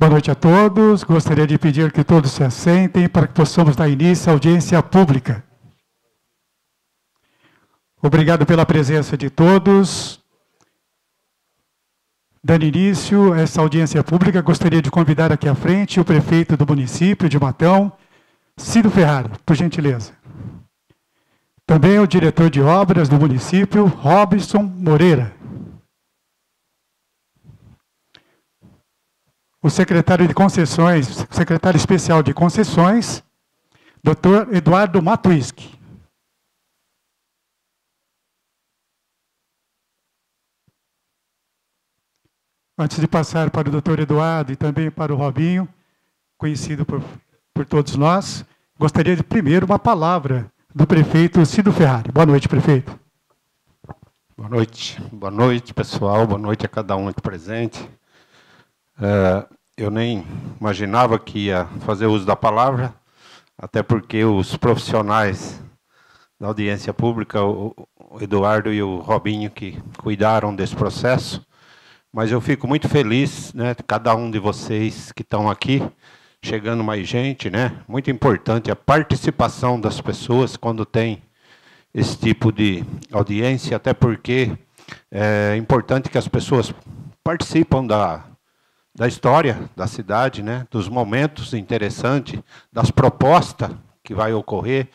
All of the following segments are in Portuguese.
Boa noite a todos. Gostaria de pedir que todos se assentem para que possamos dar início à audiência pública. Obrigado pela presença de todos. Dando início a essa audiência pública, gostaria de convidar aqui à frente o prefeito do município de Matão, Ciro Ferrari, por gentileza. Também o diretor de obras do município, Robson Moreira. O secretário de concessões, secretário especial de concessões, Dr. Eduardo Matuiski. Antes de passar para o Dr. Eduardo e também para o Robinho, conhecido por todos nós, gostaria de primeiro uma palavra do prefeito Ciro Ferrari. Boa noite, prefeito. Boa noite, pessoal. Boa noite a cada um aqui presente. Eu nem imaginava que ia fazer uso da palavra, até porque os profissionais da audiência pública, o Eduardo e o Robinho, que cuidaram desse processo, mas eu fico muito feliz, né, cada um de vocês que estão aqui, chegando mais gente, né? Muito importante a participação das pessoas quando tem esse tipo de audiência, até porque é importante que as pessoas participem da história da cidade, né? Dos momentos interessantes, das propostas que vai ocorrer.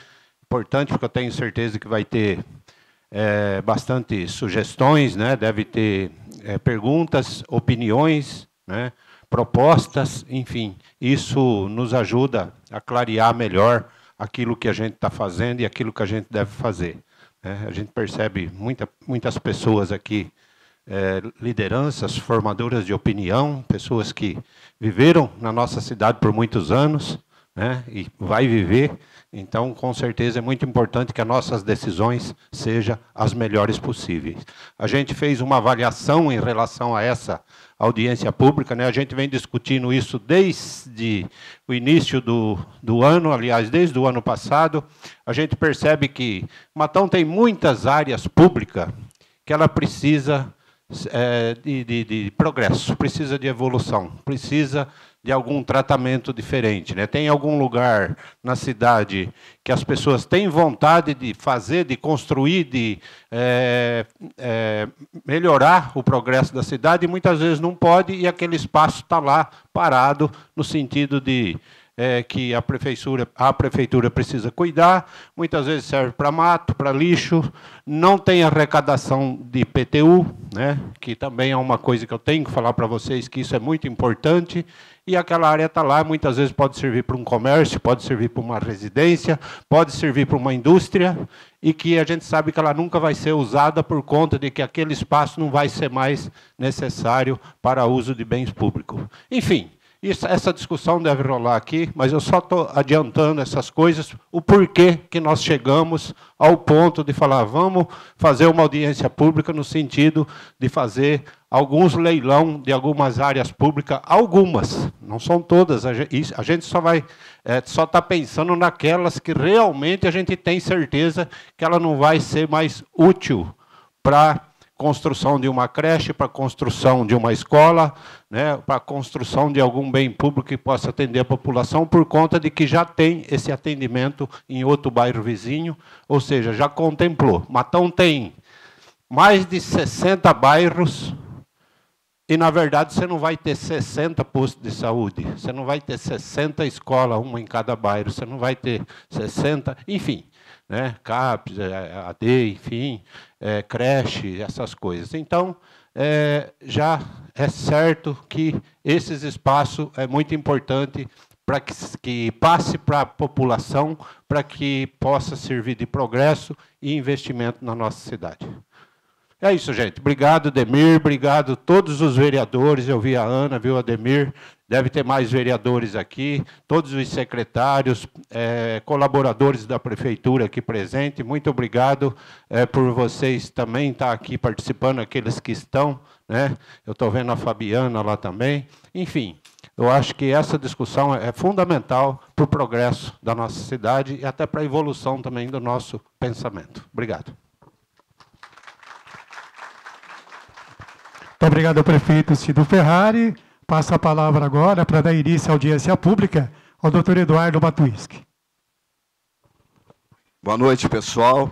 Importante, porque eu tenho certeza que vai ter bastante sugestões, né? Deve ter perguntas, opiniões, né? Propostas, enfim. Isso nos ajuda a clarear melhor aquilo que a gente está fazendo e aquilo que a gente deve fazer, né? A gente percebe muitas pessoas aqui, lideranças, formadoras de opinião, pessoas que viveram na nossa cidade por muitos anos, né, e vai viver. Então, com certeza, é muito importante que as nossas decisões sejam as melhores possíveis. A gente fez uma avaliação em relação a essa audiência pública, né? A gente vem discutindo isso desde o início do ano, aliás, desde o ano passado. A gente percebe que Matão tem muitas áreas públicas que ela precisa de progresso, precisa de evolução, precisa de algum tratamento diferente, né? Tem algum lugar na cidade que as pessoas têm vontade de fazer, de construir, de melhorar o progresso da cidade, e muitas vezes não pode, e aquele espaço está lá parado, no sentido de que a prefeitura precisa cuidar, muitas vezes serve para mato, para lixo, não tem arrecadação de IPTU, né, que também é uma coisa que eu tenho que falar para vocês, que isso é muito importante, e aquela área está lá, muitas vezes pode servir para um comércio, pode servir para uma residência, pode servir para uma indústria, e que a gente sabe que ela nunca vai ser usada por conta de que aquele espaço não vai ser mais necessário para uso de bens públicos. Enfim, essa discussão deve rolar aqui, mas eu só estou adiantando essas coisas, o porquê que nós chegamos ao ponto de falar, vamos fazer uma audiência pública no sentido de fazer alguns leilão de algumas áreas públicas, algumas, não são todas, a gente só está pensando naquelas que realmente a gente tem certeza que ela não vai ser mais útil para construção de uma creche, para construção de uma escola, né, para construção de algum bem público que possa atender a população, por conta de que já tem esse atendimento em outro bairro vizinho, ou seja, já contemplou. Matão tem mais de 60 bairros, e, na verdade, você não vai ter 60 postos de saúde, você não vai ter 60 escolas, uma em cada bairro, você não vai ter 60, enfim, né, CAPES, AD, enfim, creche, essas coisas. Então, já é certo que esses espaços é muito importante para que passe para a população, para que possa servir de progresso e investimento na nossa cidade. É isso, gente. Obrigado, Ademir. Obrigado a todos os vereadores. Eu vi a Ana, viu, Ademir. Deve ter mais vereadores aqui. Todos os secretários, colaboradores da prefeitura aqui presentes. Muito obrigado por vocês também estar aqui participando, aqueles que estão, né? Eu estou vendo a Fabiana lá também. Enfim, eu acho que essa discussão é fundamental para o progresso da nossa cidade e até para a evolução também do nosso pensamento. Obrigado. Muito obrigado ao prefeito Ciro Ferrari. Passo a palavra agora para dar início à audiência pública ao doutor Eduardo Matuísque. Boa noite, pessoal.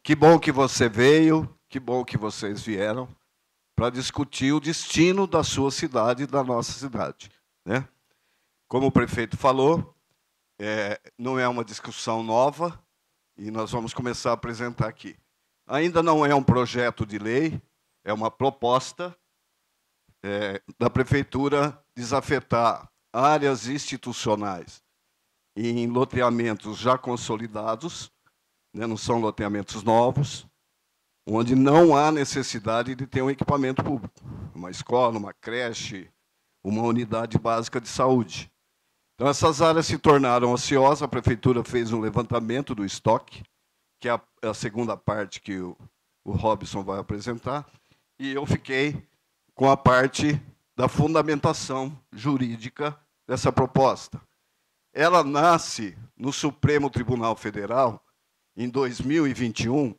Que bom que você veio, que bom que vocês vieram para discutir o destino da sua cidade e da nossa cidade, né? Como o prefeito falou, não é uma discussão nova e nós vamos começar a apresentar aqui. Ainda não é um projeto de lei, é uma proposta da Prefeitura desafetar áreas institucionais em loteamentos já consolidados, né, não são loteamentos novos, onde não há necessidade de ter um equipamento público, uma escola, uma creche, uma unidade básica de saúde. Então, essas áreas se tornaram ociosas, a Prefeitura fez um levantamento do estoque, que é a segunda parte que o Robson vai apresentar, e eu fiquei com a parte da fundamentação jurídica dessa proposta. Ela nasce no Supremo Tribunal Federal, em 2021,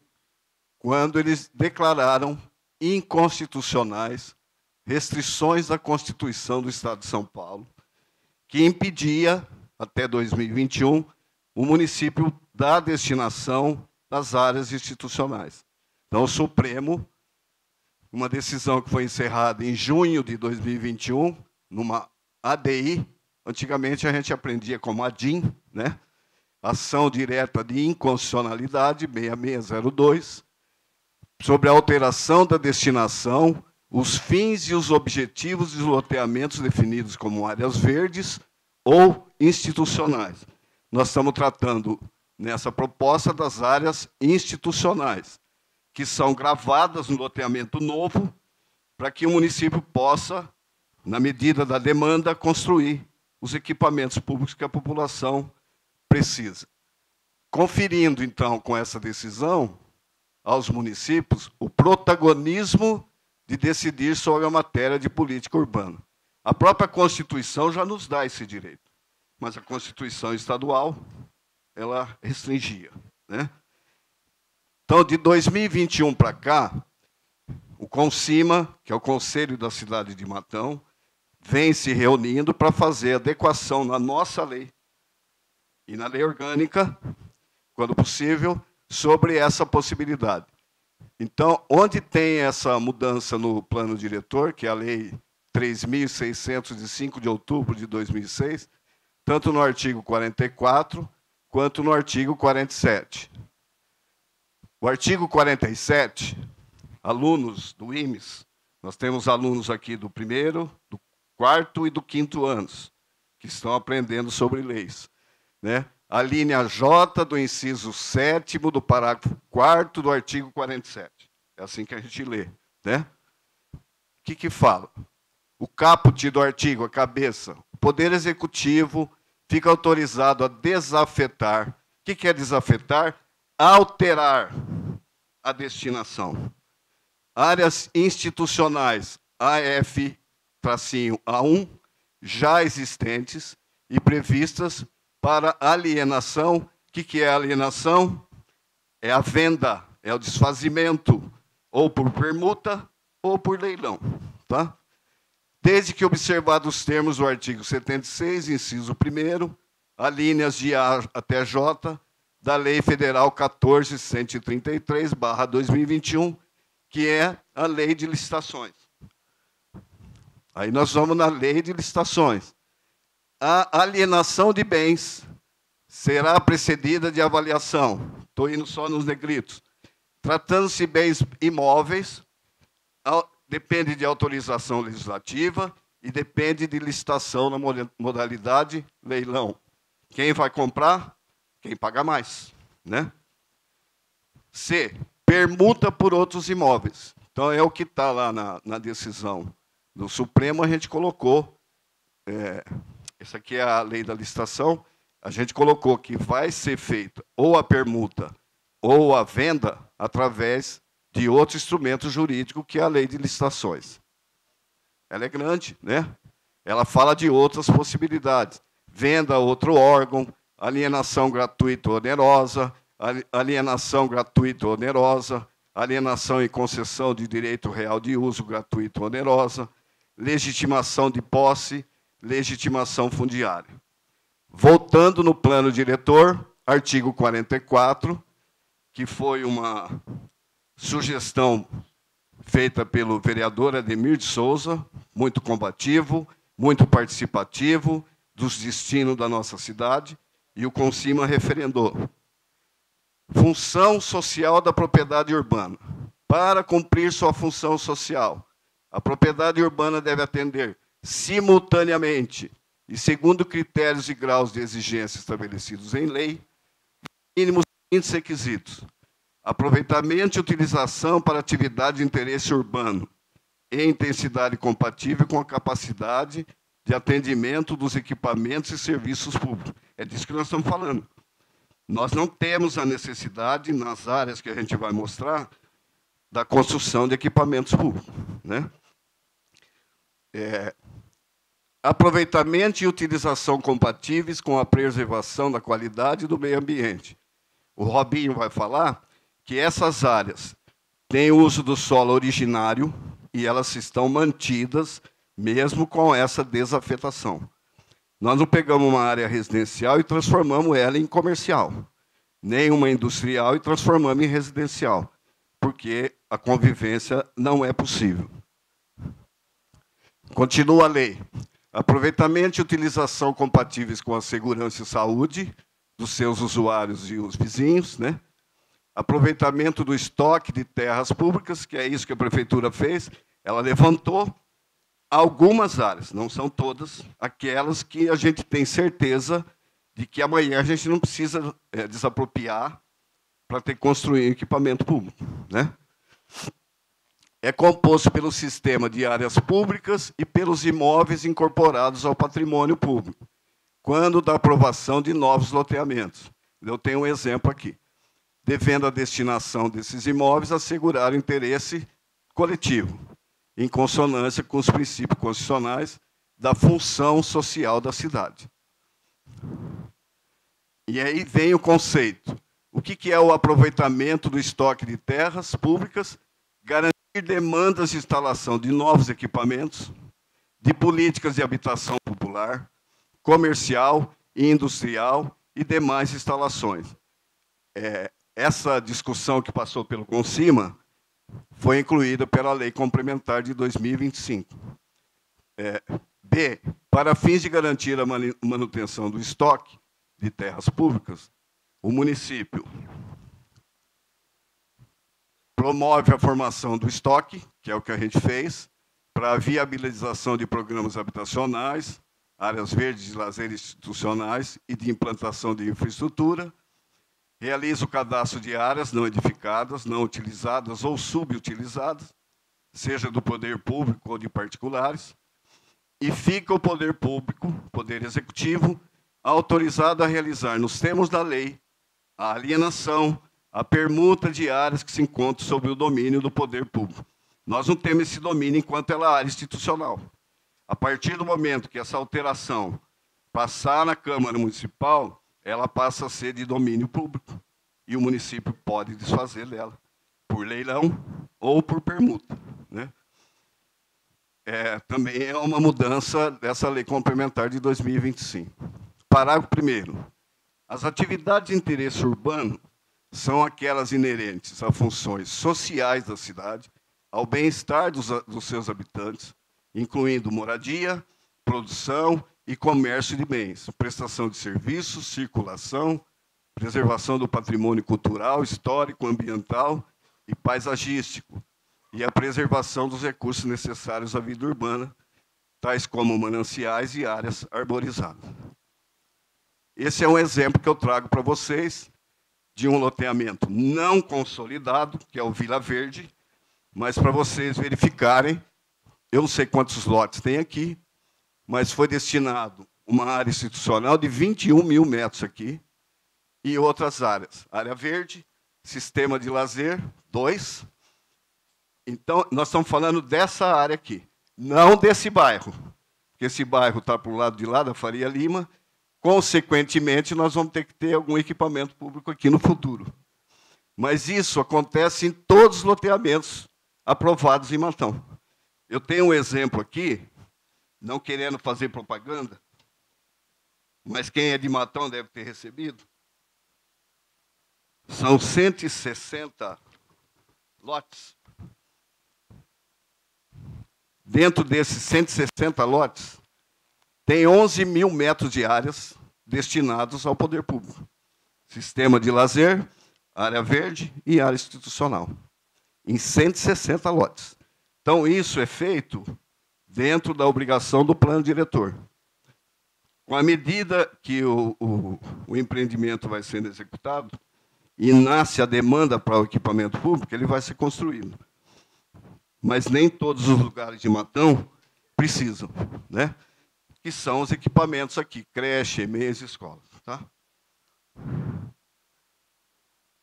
quando eles declararam inconstitucionais restrições à Constituição do Estado de São Paulo, que impedia, até 2021, o município da destinação das áreas institucionais. Então, o Supremo, uma decisão que foi encerrada em junho de 2021, numa ADI, antigamente a gente aprendia como ADIM, né? Ação Direta de Inconstitucionalidade, 6602, sobre a alteração da destinação, os fins e os objetivos dos loteamentos definidos como áreas verdes ou institucionais. Nós estamos tratando, nessa proposta, das áreas institucionais, que são gravadas no loteamento novo, para que o município possa, na medida da demanda, construir os equipamentos públicos que a população precisa. Conferindo, então, com essa decisão, aos municípios, o protagonismo de decidir sobre a matéria de política urbana. A própria Constituição já nos dá esse direito, mas a Constituição estadual, ela restringia, né? Então, de 2021 para cá, o CONCIMA, que é o Conselho da Cidade de Matão, vem se reunindo para fazer adequação na nossa lei e na lei orgânica, quando possível, sobre essa possibilidade. Então, onde tem essa mudança no plano diretor, que é a Lei 3.605, de outubro de 2006, tanto no artigo 44, quanto no artigo 47. O artigo 47, alunos do IMES, nós temos alunos aqui do 1º, do 4º e do 5º anos, que estão aprendendo sobre leis, né? A linha J do inciso 7º do parágrafo 4º do artigo 47. É assim que a gente lê, né? O que fala? O caput do artigo, a cabeça. O Poder Executivo fica autorizado a desafetar. O que é desafetar? Alterar a destinação. Áreas institucionais AF-A1 já existentes e previstas para alienação. O que é alienação? É a venda, é o desfazimento, ou por permuta ou por leilão, tá? Desde que observados os termos do artigo 76, inciso 1º, alíneas de A até J, da Lei Federal 14.133/2021, que é a Lei de Licitações. Aí nós vamos na Lei de Licitações. A alienação de bens será precedida de avaliação. Estou indo só nos negritos. Tratando-se de bens imóveis, depende de autorização legislativa e depende de licitação na modalidade leilão. Quem vai comprar? Quem paga mais, né? C, permuta por outros imóveis. Então, é o que está lá na decisão do Supremo, a gente colocou, essa aqui é a lei da licitação, a gente colocou que vai ser feita ou a permuta ou a venda através de outro instrumento jurídico, que é a lei de licitações. Ela é grande, né? Ela fala de outras possibilidades. Venda a outro órgão, alienação gratuita ou onerosa, alienação gratuita ou onerosa, alienação e concessão de direito real de uso gratuito ou onerosa, legitimação de posse, legitimação fundiária. Voltando no plano diretor, artigo 44, que foi uma sugestão feita pelo vereador Ademir de Souza, muito combativo, muito participativo dos destinos da nossa cidade, e o Consima referendou. Função social da propriedade urbana. Para cumprir sua função social, a propriedade urbana deve atender simultaneamente e segundo critérios e graus de exigência estabelecidos em lei, mínimos seguintes requisitos: aproveitamento e utilização para atividade de interesse urbano em intensidade compatível com a capacidade de atendimento dos equipamentos e serviços públicos. É disso que nós estamos falando. Nós não temos a necessidade, nas áreas que a gente vai mostrar, da construção de equipamentos públicos, né? Aproveitamento e utilização compatíveis com a preservação da qualidade do meio ambiente. O Robinho vai falar que essas áreas têm o uso do solo originário e elas estão mantidas mesmo com essa desafetação. Nós não pegamos uma área residencial e transformamos ela em comercial, nem uma industrial e transformamos em residencial, porque a convivência não é possível. Continua a lei. Aproveitamento e utilização compatíveis com a segurança e saúde dos seus usuários e os vizinhos, né? Aproveitamento do estoque de terras públicas, que é isso que a prefeitura fez. Ela levantou algumas áreas, não são todas, aquelas que a gente tem certeza de que amanhã a gente não precisa desapropriar para ter que construir equipamento público, né? É composto pelo sistema de áreas públicas e pelos imóveis incorporados ao patrimônio público, quando da aprovação de novos loteamentos. Eu tenho um exemplo aqui. Devendo a destinação desses imóveis assegurar o interesse coletivo, em consonância com os princípios constitucionais da função social da cidade. E aí vem o conceito. O que é o aproveitamento do estoque de terras públicas? Garantir demandas de instalação de novos equipamentos, de políticas de habitação popular, comercial e industrial e demais instalações. Essa discussão que passou pelo Consima foi incluída pela Lei Complementar de 2025. B. Para fins de garantir a manutenção do estoque de terras públicas, o município promove a formação do estoque, que é o que a gente fez, para a viabilização de programas habitacionais, áreas verdes de lazer institucionais e de implantação de infraestrutura, realiza o cadastro de áreas não edificadas, não utilizadas ou subutilizadas, seja do poder público ou de particulares, e fica o poder público, poder executivo, autorizado a realizar, nos termos da lei, a alienação, a permuta de áreas que se encontram sob o domínio do poder público. Nós não temos esse domínio enquanto ela é área institucional. A partir do momento que essa alteração passar na Câmara Municipal, ela passa a ser de domínio público e o município pode desfazer dela por leilão ou por permuta, né? Também é uma mudança dessa Lei Complementar de 2025. Parágrafo 1º. As atividades de interesse urbano são aquelas inerentes a funções sociais da cidade, ao bem-estar dos seus habitantes, incluindo moradia, produção e comércio de bens, prestação de serviços, circulação, preservação do patrimônio cultural, histórico, ambiental e paisagístico, e a preservação dos recursos necessários à vida urbana, tais como mananciais e áreas arborizadas. Esse é um exemplo que eu trago para vocês de um loteamento não consolidado, que é o Vila Verde, mas para vocês verificarem, eu não sei quantos lotes tem aqui, mas foi destinado uma área institucional de 21 mil metros aqui, e outras áreas. Área verde, sistema de lazer, 2. Então, nós estamos falando dessa área aqui, não desse bairro, porque esse bairro está para o lado de lá, da Faria Lima. Consequentemente, nós vamos ter que ter algum equipamento público aqui no futuro. Mas isso acontece em todos os loteamentos aprovados em Matão. Eu tenho um exemplo aqui, não querendo fazer propaganda, mas quem é de Matão deve ter recebido. São 160 lotes. Dentro desses 160 lotes, tem 11 mil metros de áreas destinados ao poder público. Sistema de lazer, área verde e área institucional. Em 160 lotes. Então, isso é feito dentro da obrigação do plano diretor. Com a medida que o empreendimento vai sendo executado e nasce a demanda para o equipamento público, ele vai ser construído. Mas nem todos os lugares de Matão precisam, né? Que são os equipamentos aqui, creche, EMEIs, escolas. Tá?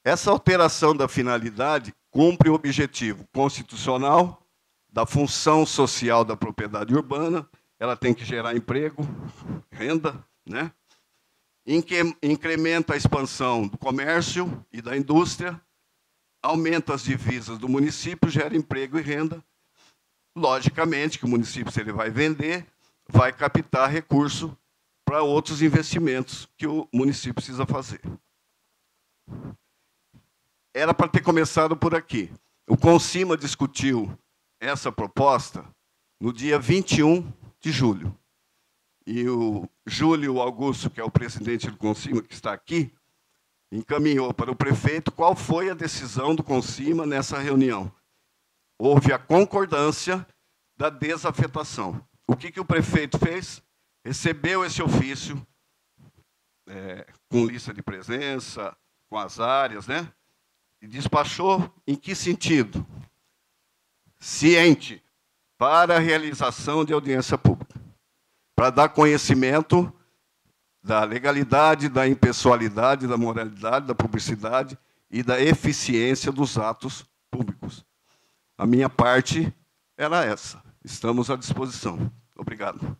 Essa alteração da finalidade cumpre o objetivo constitucional da função social da propriedade urbana, ela tem que gerar emprego, renda, né? Incrementa a expansão do comércio e da indústria, aumenta as divisas do município, gera emprego e renda. Logicamente que o município, se ele vai vender, vai captar recurso para outros investimentos que o município precisa fazer. Era para ter começado por aqui. O Consima discutiu essa proposta no dia 21 de julho. E o Júlio Augusto, que é o presidente do Consima, que está aqui, encaminhou para o prefeito qual foi a decisão do Consima nessa reunião. Houve a concordância da desafetação. O que o prefeito fez? Recebeu esse ofício, com lista de presença, com as áreas, né? E despachou em que sentido? Ciente para a realização de audiência pública, para dar conhecimento da legalidade, da impessoalidade, da moralidade, da publicidade e da eficiência dos atos públicos. A minha parte era essa. Estamos à disposição. Obrigado.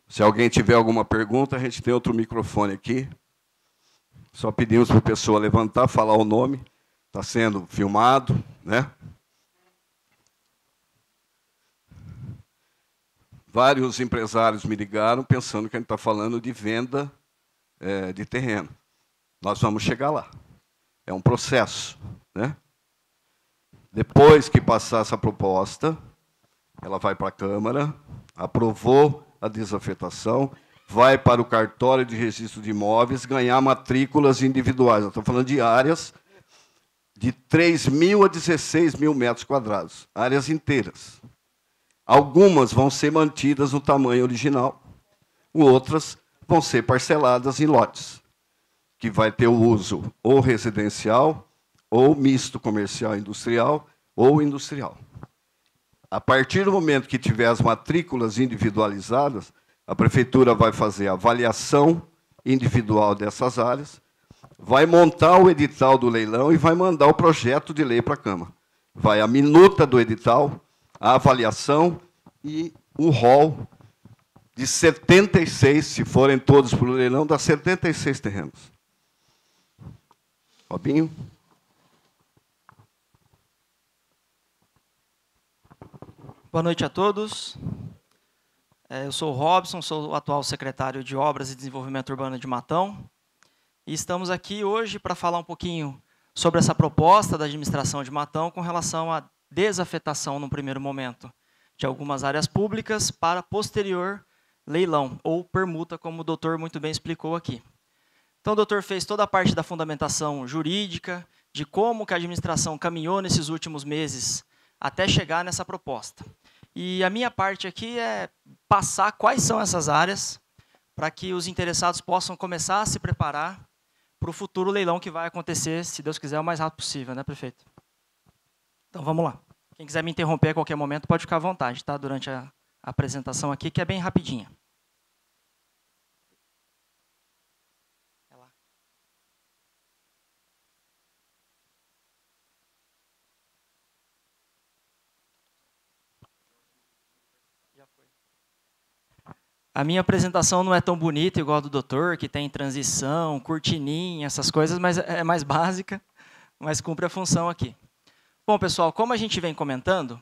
Se alguém tiver alguma pergunta, a gente tem outro microfone aqui. Só pedimos para a pessoa levantar, falar o nome. Está sendo filmado, né? Vários empresários me ligaram pensando que a gente está falando de venda de terreno. Nós vamos chegar lá. É um processo, né? Depois que passar essa proposta, ela vai para a Câmara, aprovou a desafetação, vai para o cartório de registro de imóveis, ganhar matrículas individuais. Nós estamos falando de áreas de 3.000 a 16.000 metros quadrados, áreas inteiras. Algumas vão ser mantidas no tamanho original, outras vão ser parceladas em lotes, que vai ter o uso ou residencial, ou misto comercial e industrial, ou industrial. A partir do momento que tiver as matrículas individualizadas, a prefeitura vai fazer a avaliação individual dessas áreas, vai montar o edital do leilão e vai mandar o projeto de lei para a Câmara. Vai a minuta do edital, a avaliação e o rol de 76, se forem todos para o leilão, dá 76 terrenos. Robinho? Boa noite a todos. Eu sou o Robson, sou o atual secretário de Obras e Desenvolvimento Urbano de Matão. E estamos aqui hoje para falar um pouquinho sobre essa proposta da administração de Matão com relação à desafetação, no primeiro momento, de algumas áreas públicas para posterior leilão, ou permuta, como o doutor muito bem explicou aqui. Então, o doutor fez toda a parte da fundamentação jurídica, de como que a administração caminhou nesses últimos meses até chegar nessa proposta. E a minha parte aqui é passar quais são essas áreas para que os interessados possam começar a se preparar para o futuro leilão que vai acontecer, se Deus quiser, o mais rápido possível, né, prefeito? Então, vamos lá. Quem quiser me interromper a qualquer momento, pode ficar à vontade, tá? Durante a apresentação aqui, que é bem rapidinha. Já foi. A minha apresentação não é tão bonita igual a do doutor, que tem transição, cortininha, essas coisas, mas é mais básica, mas cumpre a função aqui. Bom, pessoal, como a gente vem comentando,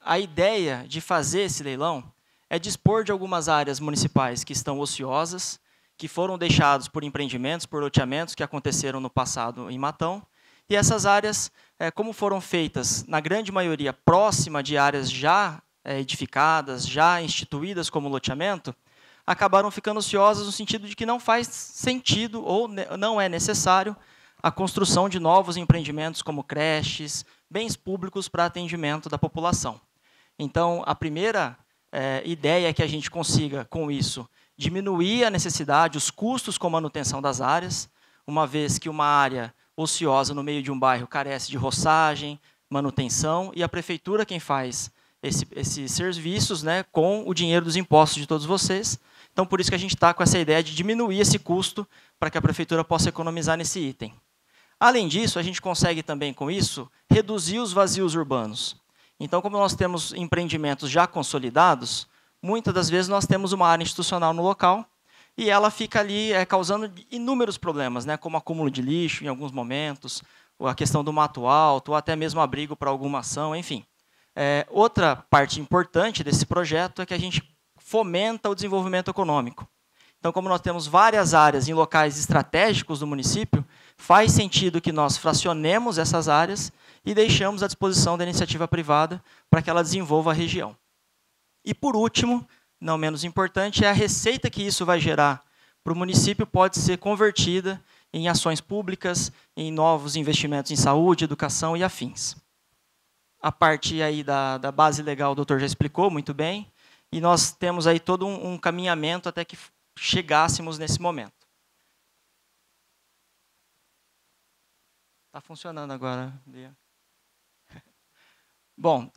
a ideia de fazer esse leilão é dispor de algumas áreas municipais que estão ociosas, que foram deixados por empreendimentos, por loteamentos que aconteceram no passado em Matão. E essas áreas, como foram feitas, na grande maioria, próxima de áreas já edificadas, já instituídas como loteamento, acabaram ficando ociosas no sentido de que não faz sentido ou não é necessário a construção de novos empreendimentos como creches, bens públicos para atendimento da população. Então, a primeira ideia é que a gente consiga, com isso, diminuir a necessidade, os custos com manutenção das áreas, uma vez que uma área ociosa no meio de um bairro carece de roçagem, manutenção, e a prefeitura quem faz esses serviços, né, com o dinheiro dos impostos de todos vocês. Então, por isso que a gente está com essa ideia de diminuir esse custo para que a prefeitura possa economizar nesse item. Além disso, a gente consegue também, com isso, reduzir os vazios urbanos. Então, como nós temos empreendimentos já consolidados, muitas das vezes nós temos uma área institucional no local e ela fica ali causando inúmeros problemas, né, como acúmulo de lixo em alguns momentos, ou a questão do mato alto, ou até mesmo abrigo para alguma ação, enfim. Outra parte importante desse projeto é que a gente fomenta o desenvolvimento econômico. Então, como nós temos várias áreas em locais estratégicos do município, faz sentido que nós fracionemos essas áreas e deixamos à disposição da iniciativa privada para que ela desenvolva a região. E, por último, não menos importante, é a receita que isso vai gerar para o município pode ser convertida em ações públicas, em novos investimentos em saúde, educação e afins. A parte aí da base legal o doutor já explicou muito bem, e nós temos aí todo um caminhamento até que chegássemos nesse momento. Está funcionando agora, Bia. Bom,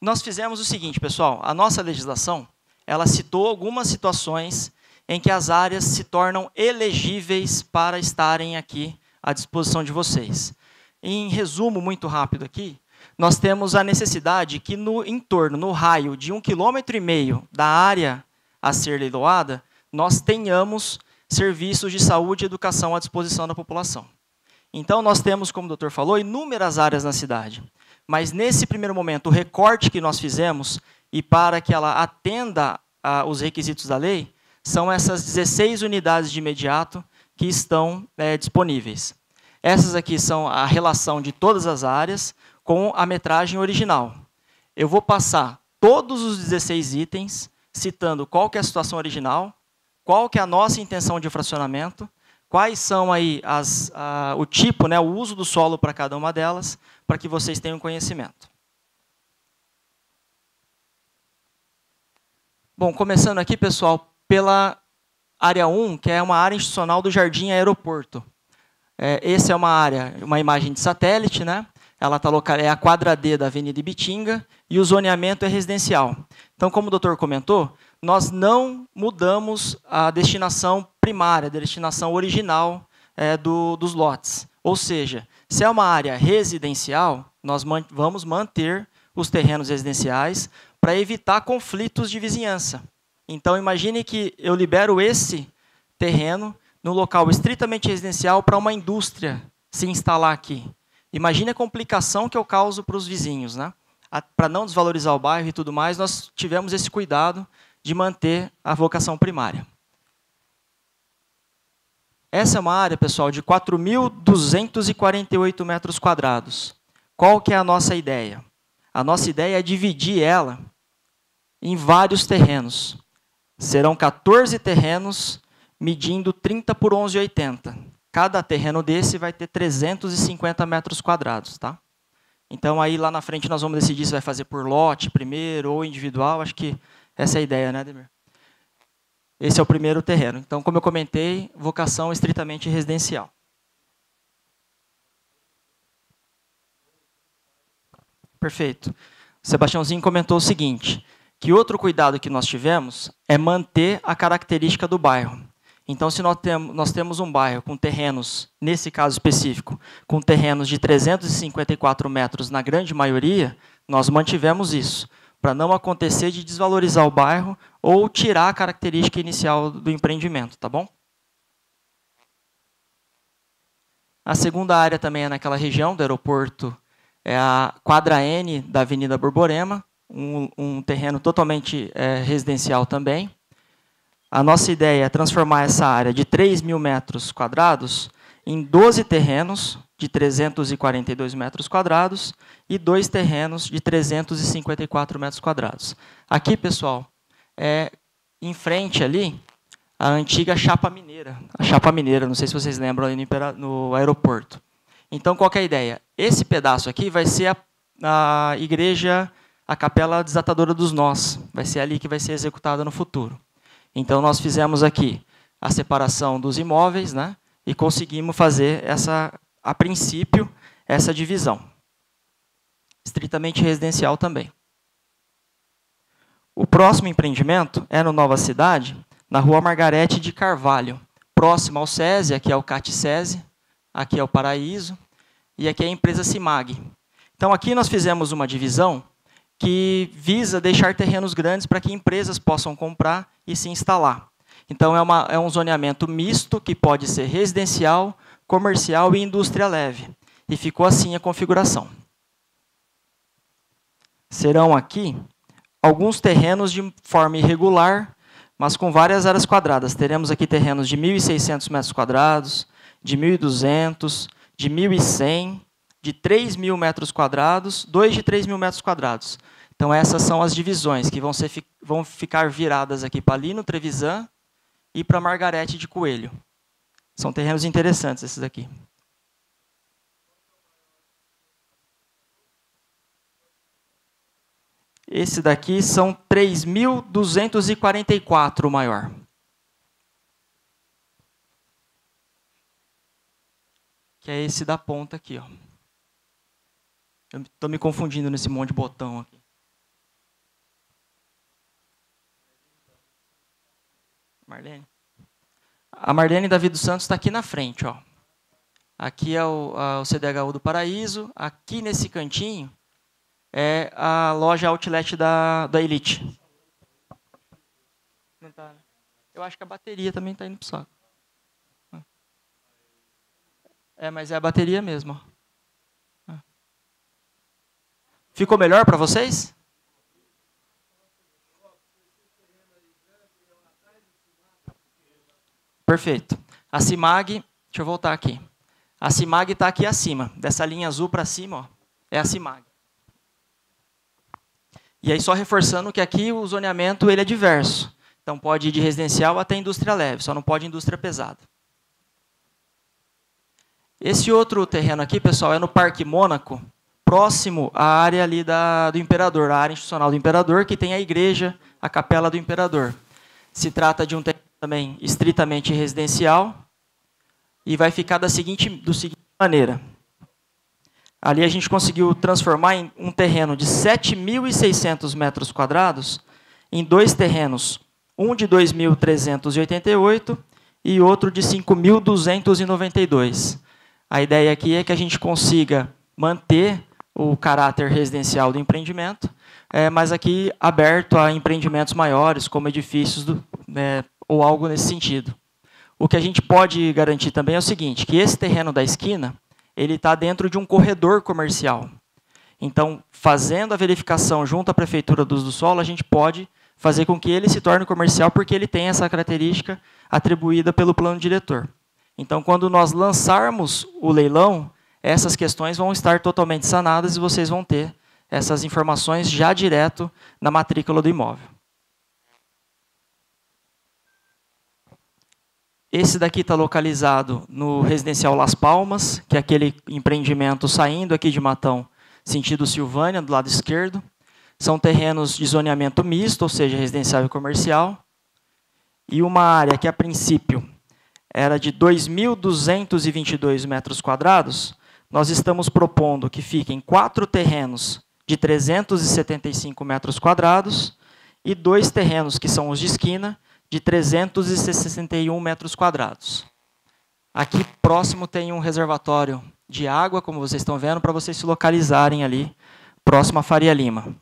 nós fizemos o seguinte, pessoal, a nossa legislação, ela citou algumas situações em que as áreas se tornam elegíveis para estarem aqui à disposição de vocês. Em resumo muito rápido aqui, nós temos a necessidade que no entorno, no raio de 1,5 km da área a ser leiloada, nós tenhamos serviços de saúde e educação à disposição da população. Então, nós temos, como o doutor falou, inúmeras áreas na cidade. Mas, nesse primeiro momento, o recorte que nós fizemos, e para que ela atenda aos requisitos da lei, são essas 16 unidades de imediato que estão disponíveis. Essas aqui são a relação de todas as áreas com a metragem original. Eu vou passar todos os 16 itens, citando qual que é a situação original, qual que é a nossa intenção de fracionamento, quais são aí o tipo, né, o uso do solo para cada uma delas, para que vocês tenham conhecimento. Bom, começando aqui, pessoal, pela área 1, que é uma área institucional do Jardim Aeroporto. Essa é uma área, uma imagem de satélite, né? Ela é a quadra D da Avenida Ibitinga e o zoneamento é residencial. Então, como o doutor comentou, nós não mudamos a destinação primária, a destinação original dos lotes. Ou seja, se é uma área residencial, nós vamos manter os terrenos residenciais para evitar conflitos de vizinhança. Então, imagine que eu libero esse terreno no local estritamente residencial para uma indústria se instalar aqui. Imagine a complicação que eu causo para os vizinhos, né? Para não desvalorizar o bairro e tudo mais, nós tivemos esse cuidado de manter a vocação primária. Essa é uma área, pessoal, de 4.248 metros quadrados. Qual que é a nossa ideia? A nossa ideia é dividir ela em vários terrenos. Serão 14 terrenos medindo 30 por 11,80. Cada terreno desse vai ter 350 metros quadrados, tá? Então, aí lá na frente nós vamos decidir se vai fazer por lote primeiro ou individual. Acho que essa é a ideia, né, Ademir? Esse é o primeiro terreno. Então, como eu comentei, vocação estritamente residencial. Perfeito. O Sebastiãozinho comentou o seguinte, que outro cuidado que nós tivemos é manter a característica do bairro. Então, se nós temos um bairro com terrenos, nesse caso específico, com terrenos de 354 metros na grande maioria, nós mantivemos isso, para não acontecer de desvalorizar o bairro ou tirar a característica inicial do empreendimento, tá bom? A segunda área também é naquela região do aeroporto, é a quadra N da Avenida Borborema, um terreno totalmente residencial também. A nossa ideia é transformar essa área de 3.000 metros quadrados em 12 terrenos de 342 metros quadrados e 2 terrenos de 354 metros quadrados. Aqui, pessoal, em frente ali, a antiga Chapa Mineira. A Chapa Mineira, não sei se vocês lembram, ali no aeroporto. Então, qual que é a ideia? Esse pedaço aqui vai ser a igreja, a Capela Desatadora dos Nós. Vai ser ali que vai ser executada no futuro. Então, nós fizemos aqui a separação dos imóveis, né? E conseguimos fazer, a princípio, essa divisão. Estritamente residencial também. O próximo empreendimento é no Nova Cidade, na Rua Margarete de Carvalho, próximo ao SESI, aqui é o CAT SESI, aqui é o Paraíso, e aqui é a empresa CIMAG. Então, aqui nós fizemos uma divisão que visa deixar terrenos grandes para que empresas possam comprar e se instalar. Então, é um zoneamento misto, que pode ser residencial, comercial e indústria leve. E ficou assim a configuração. Serão aqui alguns terrenos de forma irregular, mas com várias áreas quadradas. Teremos aqui terrenos de 1.600 metros quadrados, de 1.200, de 1.100, de 3.000 metros quadrados, 2 de 3.000 metros quadrados. Então, essas são as divisões que vão ficar viradas aqui para Lino Trevisan e para Margarete de Coelho. São terrenos interessantes esses aqui. Esse daqui são 3.244, o maior. Que é esse da ponta aqui, ó. Eu estou me confundindo nesse monte de botão aqui. Marlene? A Marlene Davi dos Santos está aqui na frente, ó. Aqui é o CDHU do Paraíso. Aqui nesse cantinho é a loja outlet da Elite. Não tá, né? Eu acho que a bateria também está indo para o saco. Mas é a bateria mesmo. Ó. Ficou melhor para vocês? Perfeito. A CIMAG, deixa eu voltar aqui. A CIMAG está aqui acima. Dessa linha azul para cima, ó, é a CIMAG. E aí, só reforçando que aqui o zoneamento ele é diverso. Então, pode ir de residencial até indústria leve, só não pode indústria pesada. Esse outro terreno aqui, pessoal, é no Parque Mônaco, próximo à área ali do Imperador, a área institucional do Imperador, que tem a igreja, a Capela do Imperador. Se trata de um terreno também estritamente residencial e vai ficar da seguinte maneira. Ali a gente conseguiu transformar em um terreno de 7.600 metros quadrados em 2 terrenos, um de 2.388 e outro de 5.292. A ideia aqui é que a gente consiga manter o caráter residencial do empreendimento, mas aqui aberto a empreendimentos maiores, como edifícios ou algo nesse sentido. O que a gente pode garantir também é o seguinte, que esse terreno da esquina ele está dentro de um corredor comercial. Então, fazendo a verificação junto à Prefeitura do Uso do Solo, a gente pode fazer com que ele se torne comercial, porque ele tem essa característica atribuída pelo plano diretor. Então, quando nós lançarmos o leilão, essas questões vão estar totalmente sanadas e vocês vão ter essas informações já direto na matrícula do imóvel. Esse daqui está localizado no residencial Las Palmas, que é aquele empreendimento saindo aqui de Matão, sentido Silvânia, do lado esquerdo. São terrenos de zoneamento misto, ou seja, residencial e comercial. E uma área que, a princípio, era de 2.222 metros quadrados, nós estamos propondo que fiquem 4 terrenos de 375 metros quadrados e 2 terrenos, que são os de esquina, de 361 metros quadrados. Aqui próximo tem um reservatório de água, como vocês estão vendo, para vocês se localizarem ali, próximo à Faria Lima.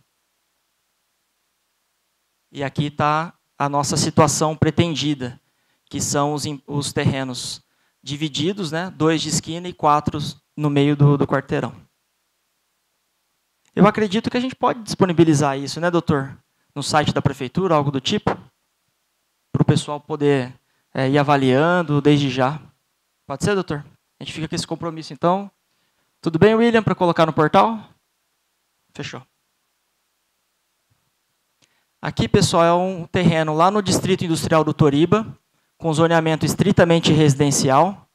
E aqui está a nossa situação pretendida, que são os terrenos divididos, né, 2 de esquina e 4 no meio do quarteirão. Eu acredito que a gente pode disponibilizar isso, né, doutor? No site da prefeitura, algo do tipo, para o pessoal poder ir avaliando desde já. Pode ser, doutor? A gente fica com esse compromisso, então. Tudo bem, William, para colocar no portal? Fechou. Aqui, pessoal, é um terreno lá no Distrito Industrial do Toriba, com zoneamento estritamente residencial.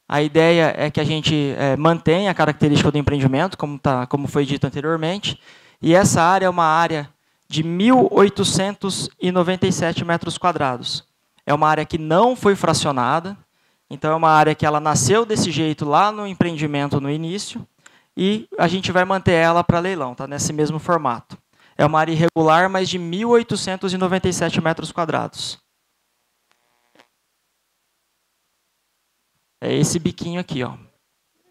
A ideia é que a gente mantenha a característica do empreendimento, como foi dito anteriormente, e essa área é uma área de 1.897 metros quadrados. É uma área que não foi fracionada, então é uma área que ela nasceu desse jeito lá no empreendimento no início, e a gente vai manter ela para leilão, tá? Nesse mesmo formato. É uma área irregular, mas de 1.897 metros quadrados. É esse biquinho aqui, ó.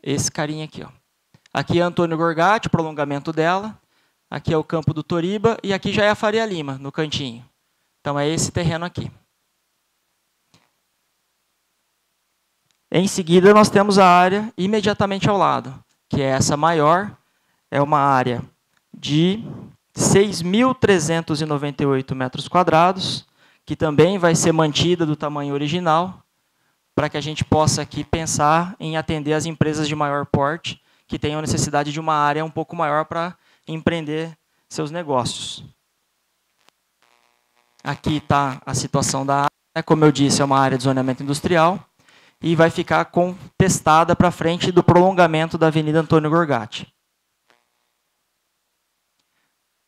Esse carinha aqui, ó. Aqui é Antônio Gorgatti, prolongamento dela. Aqui é o campo do Toriba e aqui já é a Faria Lima, no cantinho. Então é esse terreno aqui. Em seguida, nós temos a área imediatamente ao lado, que é essa maior. É uma área de 6.398 metros quadrados, que também vai ser mantida do tamanho original, para que a gente possa aqui pensar em atender as empresas de maior porte, que tenham necessidade de uma área um pouco maior para empreender seus negócios. Aqui está a situação da área, como eu disse, é uma área de zoneamento industrial, e vai ficar contestada para frente do prolongamento da Avenida Antônio Gorgatti.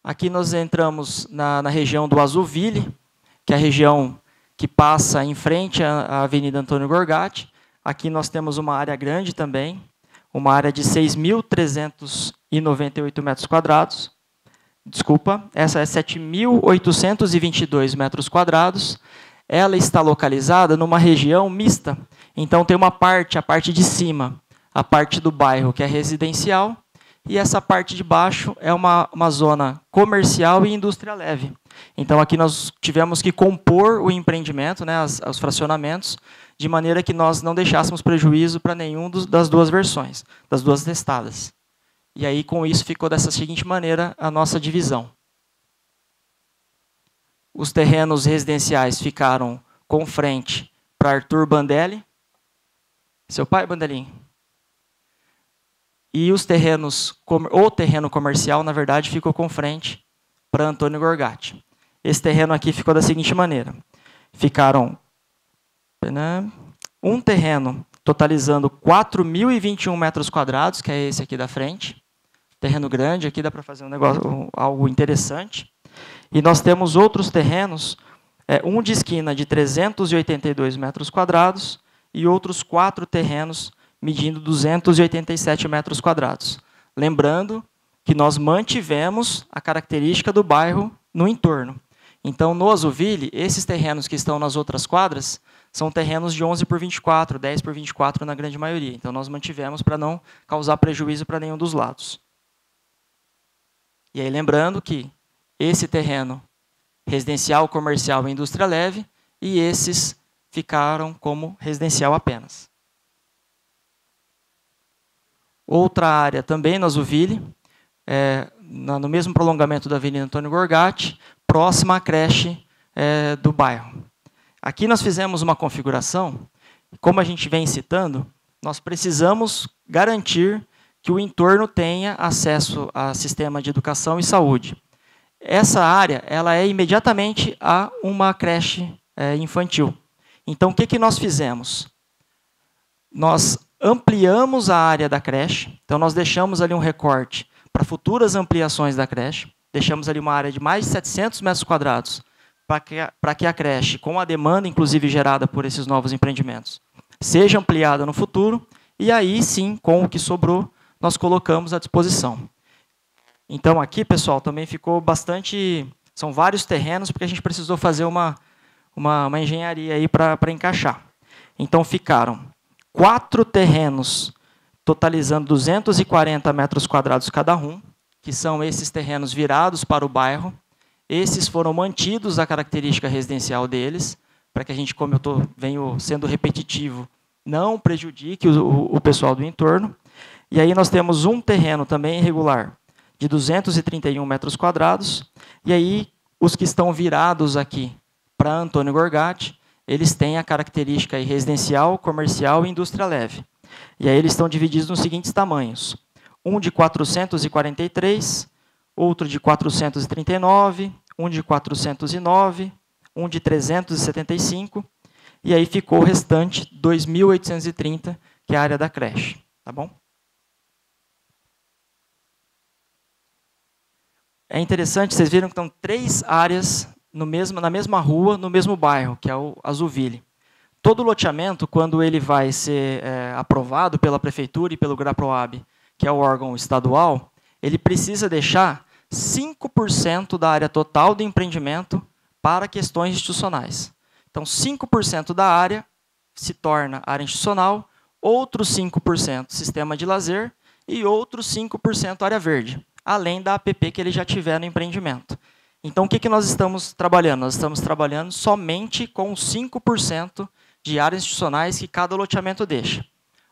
Aqui nós entramos na região do Azuville, que é a região que passa em frente à Avenida Antônio Gorgatti. Aqui nós temos uma área grande também, uma área de 6.398 metros quadrados. Desculpa, essa é 7.822 metros quadrados. Ela está localizada numa região mista. Então, tem uma parte, a parte de cima, a parte do bairro, que é residencial, e essa parte de baixo é uma zona comercial e indústria leve. Então, aqui nós tivemos que compor o empreendimento, né, os fracionamentos, de maneira que nós não deixássemos prejuízo para nenhum das duas versões, das duas testadas. E aí, com isso, ficou dessa seguinte maneira a nossa divisão. Os terrenos residenciais ficaram com frente para Arthur Bandelli. Seu pai, Bandelinho? E os terrenos, o terreno comercial, na verdade, ficou com frente para Antônio Gorgatti. Esse terreno aqui ficou da seguinte maneira. Ficaram um terreno totalizando 4.021 metros quadrados, que é esse aqui da frente. Terreno grande, aqui dá para fazer um negócio, algo interessante. E nós temos outros terrenos, um de esquina de 382 metros quadrados e outros 4 terrenos medindo 287 metros quadrados. Lembrando que nós mantivemos a característica do bairro no entorno. Então, no Azuville, esses terrenos que estão nas outras quadras são terrenos de 11 por 24, 10 por 24 na grande maioria. Então, nós mantivemos para não causar prejuízo para nenhum dos lados. E aí, lembrando que esse terreno residencial, comercial e indústria leve, e esses ficaram como residencial apenas. Outra área também na Azuville, no mesmo prolongamento da Avenida Antônio Gorgatti, próxima à creche do bairro. Aqui nós fizemos uma configuração, como a gente vem citando, nós precisamos garantir que o entorno tenha acesso a sistema de educação e saúde. Essa área ela é imediatamente a uma creche infantil. Então, o que nós fizemos? Nós ampliamos a área da creche, então nós deixamos ali um recorte para futuras ampliações da creche, deixamos ali uma área de mais de 700 metros quadrados para que a creche, com a demanda, inclusive gerada por esses novos empreendimentos, seja ampliada no futuro, e aí sim, com o que sobrou, nós colocamos à disposição. Então, aqui, pessoal, também ficou bastante... São vários terrenos, porque a gente precisou fazer uma engenharia aí para encaixar. Então, ficaram 4 terrenos, totalizando 240 metros quadrados cada um, que são esses terrenos virados para o bairro. esses foram mantidos a característica residencial deles, para que a gente, como eu venho sendo repetitivo, não prejudique o pessoal do entorno. E aí nós temos um terreno também irregular, de 231 metros quadrados, e aí os que estão virados aqui para Antônio Gorgatti, eles têm a característica aí residencial, comercial e indústria leve. E aí eles estão divididos nos seguintes tamanhos. Um de 443, outro de 439, um de 409, um de 375, e aí ficou o restante, 2.830, que é a área da creche. Tá bom? É interessante, vocês viram que estão 3 áreas na mesma rua, no mesmo bairro, que é o Azuville. Todo loteamento, quando ele vai ser aprovado pela prefeitura e pelo GRAPROAB, que é o órgão estadual, ele precisa deixar 5% da área total do empreendimento para questões institucionais. Então, 5% da área se torna área institucional, outros 5% sistema de lazer e outros 5% área verde, além da APP que ele já tiver no empreendimento. Então, o que nós estamos trabalhando? Nós estamos trabalhando somente com 5% de áreas institucionais que cada loteamento deixa.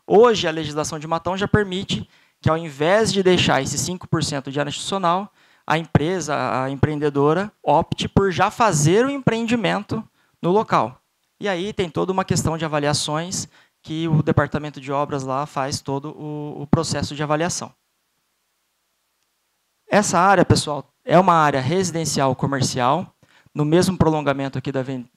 Hoje, a legislação de Matão já permite que, ao invés de deixar esse 5% de área institucional, a empresa, a empreendedora, opte por já fazer o empreendimento no local. E aí tem toda uma questão de avaliações que o departamento de obras lá faz todo o processo de avaliação. Essa área, pessoal, é uma área residencial comercial, no mesmo prolongamento aqui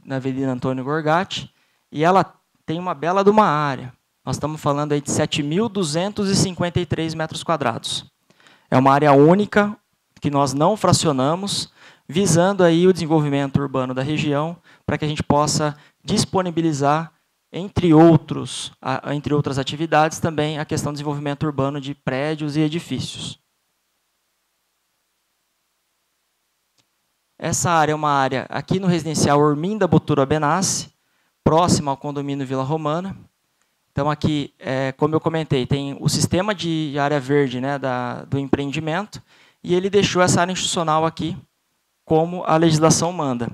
na Avenida Antônio Gorgatti, e ela tem uma bela de uma área. Nós estamos falando aí de 7.253 metros quadrados. É uma área única, que nós não fracionamos, visando aí o desenvolvimento urbano da região, para que a gente possa disponibilizar, entre outras atividades, também a questão do desenvolvimento urbano de prédios e edifícios. Essa área é uma área aqui no residencial Orminda Botura Benassi, próxima ao condomínio Vila Romana. Então, aqui, como eu comentei, tem o sistema de área verde, né, do empreendimento, e ele deixou essa área institucional aqui, como a legislação manda.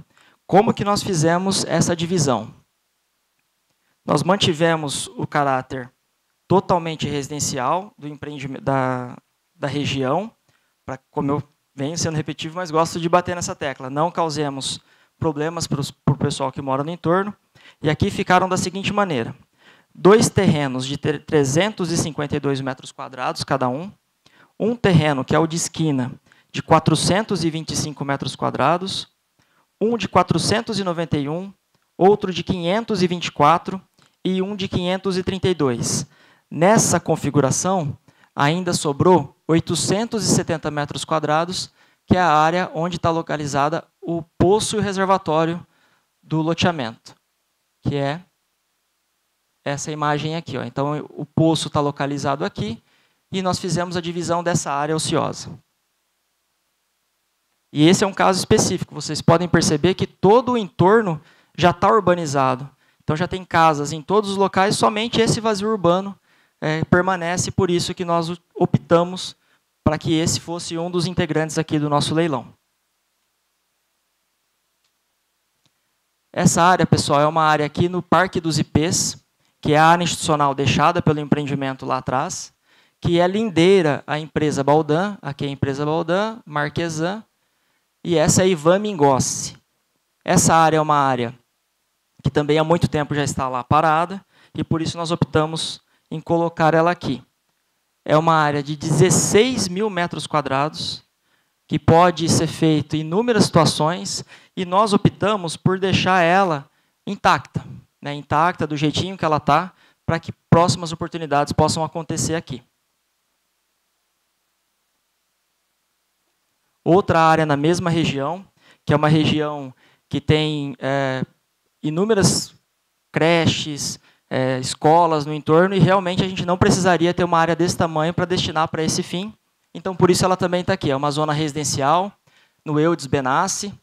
Como que nós fizemos essa divisão? Nós mantivemos o caráter totalmente residencial do empreendimento da região, como eu venho sendo repetitivo, mas gosto de bater nessa tecla. Não causemos problemas para o pessoal que mora no entorno. E aqui ficaram da seguinte maneira. 2 terrenos de 352 metros quadrados cada um. Um terreno, que é o de esquina, de 425 metros quadrados. Um de 491, outro de 524 e um de 532. Nessa configuração, ainda sobrou 870 metros quadrados, que é a área onde está localizada o poço e o reservatório do loteamento, que é essa imagem aqui. Ó. Então, o poço está localizado aqui, e nós fizemos a divisão dessa área ociosa. E esse é um caso específico. Vocês podem perceber que todo o entorno já está urbanizado. Então, já tem casas em todos os locais, somente esse vazio urbano permanece, por isso que nós optamos para que esse fosse um dos integrantes aqui do nosso leilão. Essa área, pessoal, é uma área aqui no Parque dos IPs, que é a área institucional deixada pelo empreendimento lá atrás, que é lindeira à empresa Baldan, aqui é a empresa Baldan, Marquesan, e essa é a Ivan Mingossi. Essa área é uma área que também há muito tempo já está lá parada, e por isso nós optamos em colocar ela aqui. É uma área de 16 mil metros quadrados, que pode ser feito em inúmeras situações, e nós optamos por deixar ela intacta, né, intacta do jeitinho que ela está, para que próximas oportunidades possam acontecer aqui. Outra área na mesma região, que é uma região que tem inúmeras creches, escolas no entorno, e realmente a gente não precisaria ter uma área desse tamanho para destinar para esse fim. Então, por isso ela também está aqui. É uma zona residencial, no Eudes Benassi.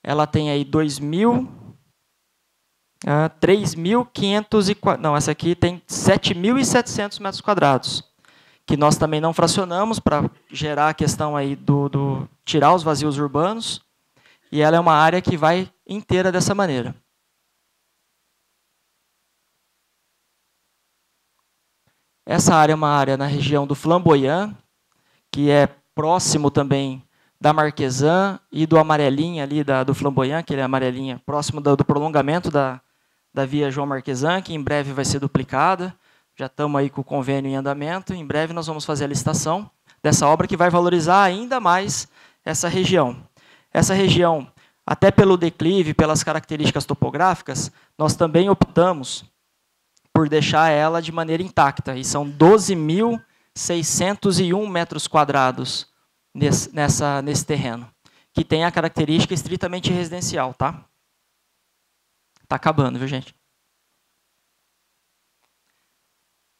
Ela tem aí 3.500 não, essa aqui tem 7.700 metros quadrados, que nós também não fracionamos para gerar a questão aí tirar os vazios urbanos. e ela é uma área que vai inteira dessa maneira. Essa área é uma área na região do Flamboyant, que é próximo também da Marquesan e do Amarelinha ali do Flamboyant, que ele é amarelinha, próximo do prolongamento da via João Marquesan, que em breve vai ser duplicada. Já estamos aí com o convênio em andamento. Em breve nós vamos fazer a licitação dessa obra que vai valorizar ainda mais essa região. Essa região, até pelo declive, pelas características topográficas, nós também optamos por deixar ela de maneira intacta. E são 12.601 metros quadrados nesse terreno, que tem a característica estritamente residencial. Tá acabando, viu, gente?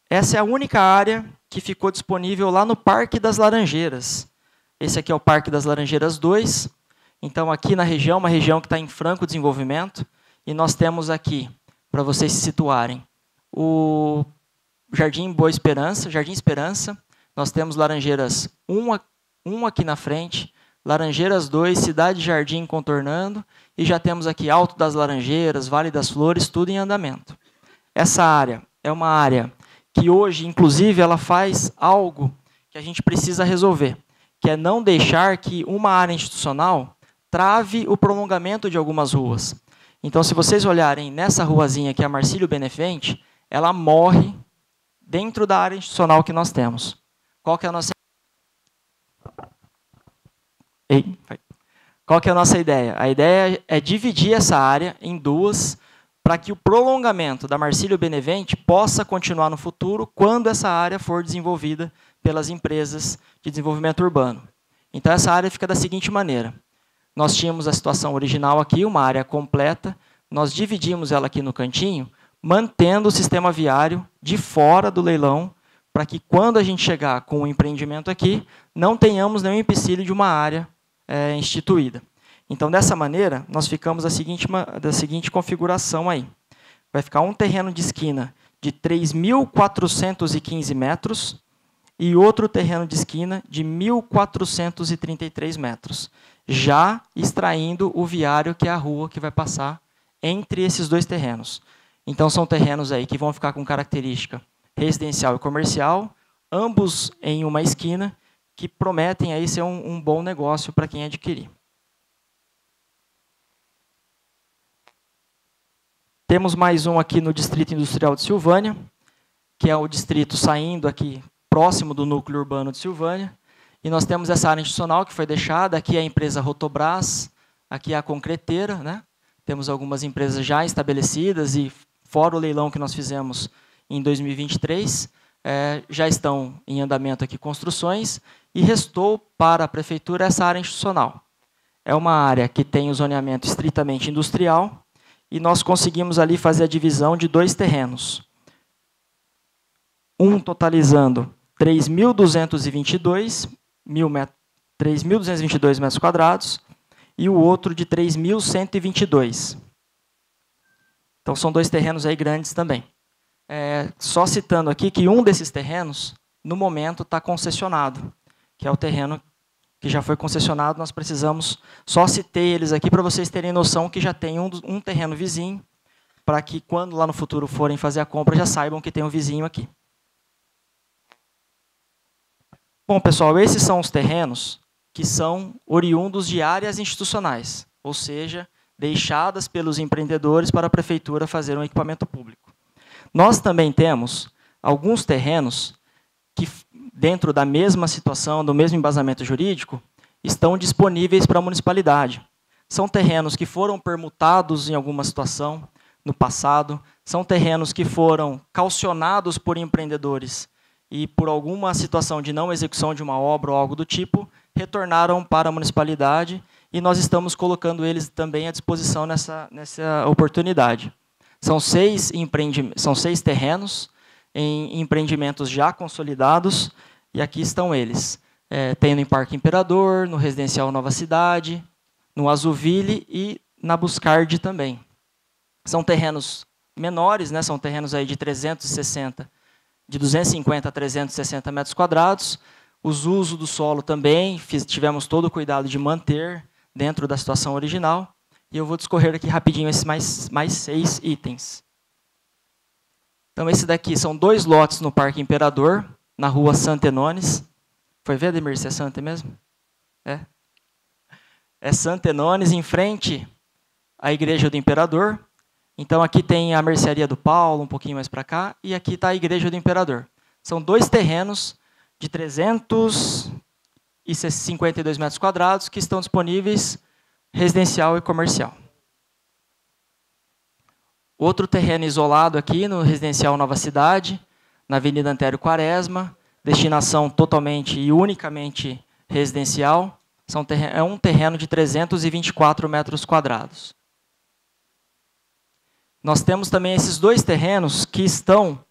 Essa é a única área que ficou disponível lá no Parque das Laranjeiras. Esse aqui é o Parque das Laranjeiras 2. Então, aqui na região, uma região que está em franco desenvolvimento. E nós temos aqui, para vocês se situarem, o Jardim Boa Esperança, Jardim Esperança. Nós temos Laranjeiras 1 aqui na frente, Laranjeiras 2, Cidade Jardim contornando, e já temos aqui Alto das Laranjeiras, Vale das Flores, tudo em andamento. Essa área é uma área que hoje, inclusive, ela faz algo que a gente precisa resolver, que é não deixar que uma área institucional trave o prolongamento de algumas ruas. Então, se vocês olharem nessa ruazinha aqui, a Marcílio Benefente, ela morre dentro da área institucional que nós temos. Qual que é a nossa ideia? A ideia é dividir essa área em duas, para que o prolongamento da Marcílio Benevente possa continuar no futuro, quando essa área for desenvolvida pelas empresas de desenvolvimento urbano. Então, essa área fica da seguinte maneira. Nós tínhamos a situação original aqui, uma área completa, nós dividimos ela aqui no cantinho, mantendo o sistema viário de fora do leilão, para que, quando a gente chegar com o empreendimento aqui, não tenhamos nenhum empecilho de uma área instituída. Então, dessa maneira, nós ficamos da seguinte configuração aí. Vai ficar um terreno de esquina de 3.415 metros e outro terreno de esquina de 1.433 metros, já extraindo o viário, que é a rua que vai passar entre esses dois terrenos. Então, são terrenos aí que vão ficar com característica residencial e comercial, ambos em uma esquina, que prometem aí ser um bom negócio para quem adquirir. Temos mais um aqui no Distrito Industrial de Silvânia, que é o distrito saindo aqui próximo do núcleo urbano de Silvânia. E nós temos essa área institucional que foi deixada. Aqui é a empresa Rotobras, aqui é a concreteira, né? Temos algumas empresas já estabelecidas e, fora o leilão que nós fizemos em 2023, já estão em andamento aqui construções, e restou para a prefeitura essa área institucional. É uma área que tem o zoneamento estritamente industrial, e nós conseguimos ali fazer a divisão de dois terrenos. Um totalizando 3.222 metros quadrados e o outro de 3.122. Então, são dois terrenos aí grandes também. Só citando aqui que um desses terrenos, no momento, está concessionado, que é o terreno que já foi concessionado. Nós precisamos, só citei eles aqui para vocês terem noção que já tem um terreno vizinho, para que, quando lá no futuro forem fazer a compra, já saibam que tem um vizinho aqui. Bom, pessoal, esses são os terrenos que são oriundos de áreas institucionais, ou seja, deixadas pelos empreendedores para a prefeitura fazer um equipamento público. Nós também temos alguns terrenos que, dentro da mesma situação, do mesmo embasamento jurídico, estão disponíveis para a municipalidade. São terrenos que foram permutados em alguma situação no passado, são terrenos que foram calcionados por empreendedores e, por alguma situação de não execução de uma obra ou algo do tipo, retornaram para a municipalidade, e nós estamos colocando eles também à disposição nessa oportunidade. São 6 terrenos em empreendimentos já consolidados, e aqui estão eles. Tem no Parque Imperador, no Residencial Nova Cidade, no Azuville e na Buscardi também. São terrenos menores, né? São terrenos aí de 250 a 360 metros quadrados. Os usos do solo também, tivemos todo o cuidado de manter, dentro da situação original. E eu vou discorrer aqui rapidinho esses mais 6 itens. Então, esse daqui são 2 lotes no Parque Imperador, na rua Santa Enones. Foi ver, Ademir, se é Santa mesmo? É. É Santa Enones, em frente à Igreja do Imperador. Então, aqui tem a mercearia do Paulo, um pouquinho mais para cá, e aqui está a Igreja do Imperador. São 2 terrenos de 352 metros quadrados que estão disponíveis residencial e comercial. Outro terreno isolado aqui no Residencial Nova Cidade, na Avenida Antério Quaresma, destinação totalmente e unicamente residencial. É um terreno de 324 metros quadrados. Nós temos também esses 2 terrenos que estão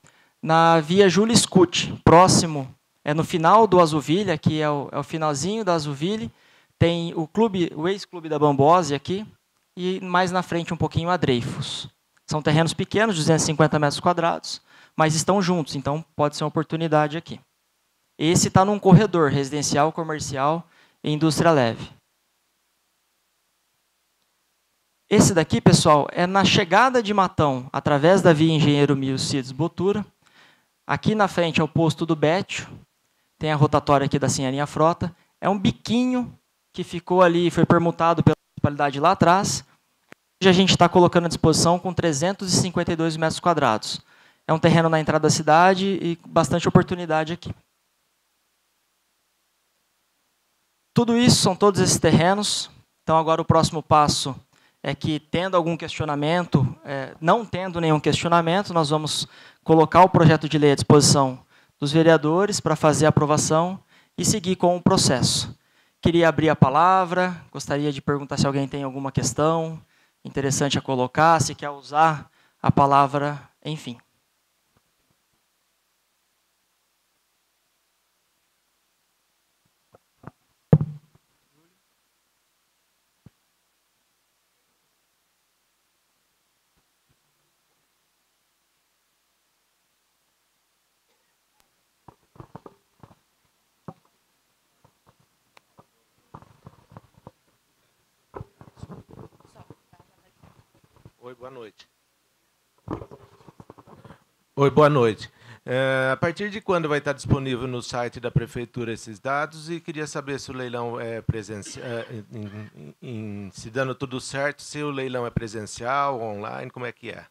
na Via Júlio Scuti, próximo, no final do Azuville, aqui é o finalzinho da Azuville, tem o ex-clube da Bambose aqui, e mais na frente um pouquinho a Dreyfus. São terrenos pequenos, 250 metros quadrados, mas estão juntos, então pode ser uma oportunidade aqui. Esse está num corredor residencial, comercial e indústria leve. Esse daqui, pessoal, é na chegada de Matão, através da via Engenheiro Milcides Botura. Aqui na frente é o posto do Bétio, tem a rotatória aqui da Senharinha Frota. É um biquinho que ficou ali, foi permutado pela municipalidade lá atrás. Hoje a gente está colocando à disposição com 352 metros quadrados. É um terreno na entrada da cidade e bastante oportunidade aqui. Tudo isso são todos esses terrenos. Então, agora o próximo passo é que, tendo algum questionamento, não tendo nenhum questionamento, nós vamos colocar o projeto de lei à disposição dos vereadores para fazer a aprovação e seguir com o processo. Queria abrir a palavra, gostaria de perguntar se alguém tem alguma questão interessante a colocar, se quer usar a palavra, enfim. Oi, boa noite. Oi, boa noite. A partir de quando vai estar disponível no site da Prefeitura esses dados? E queria saber se o leilão é presencial, se dando tudo certo, se o leilão é presencial, online, como é que é?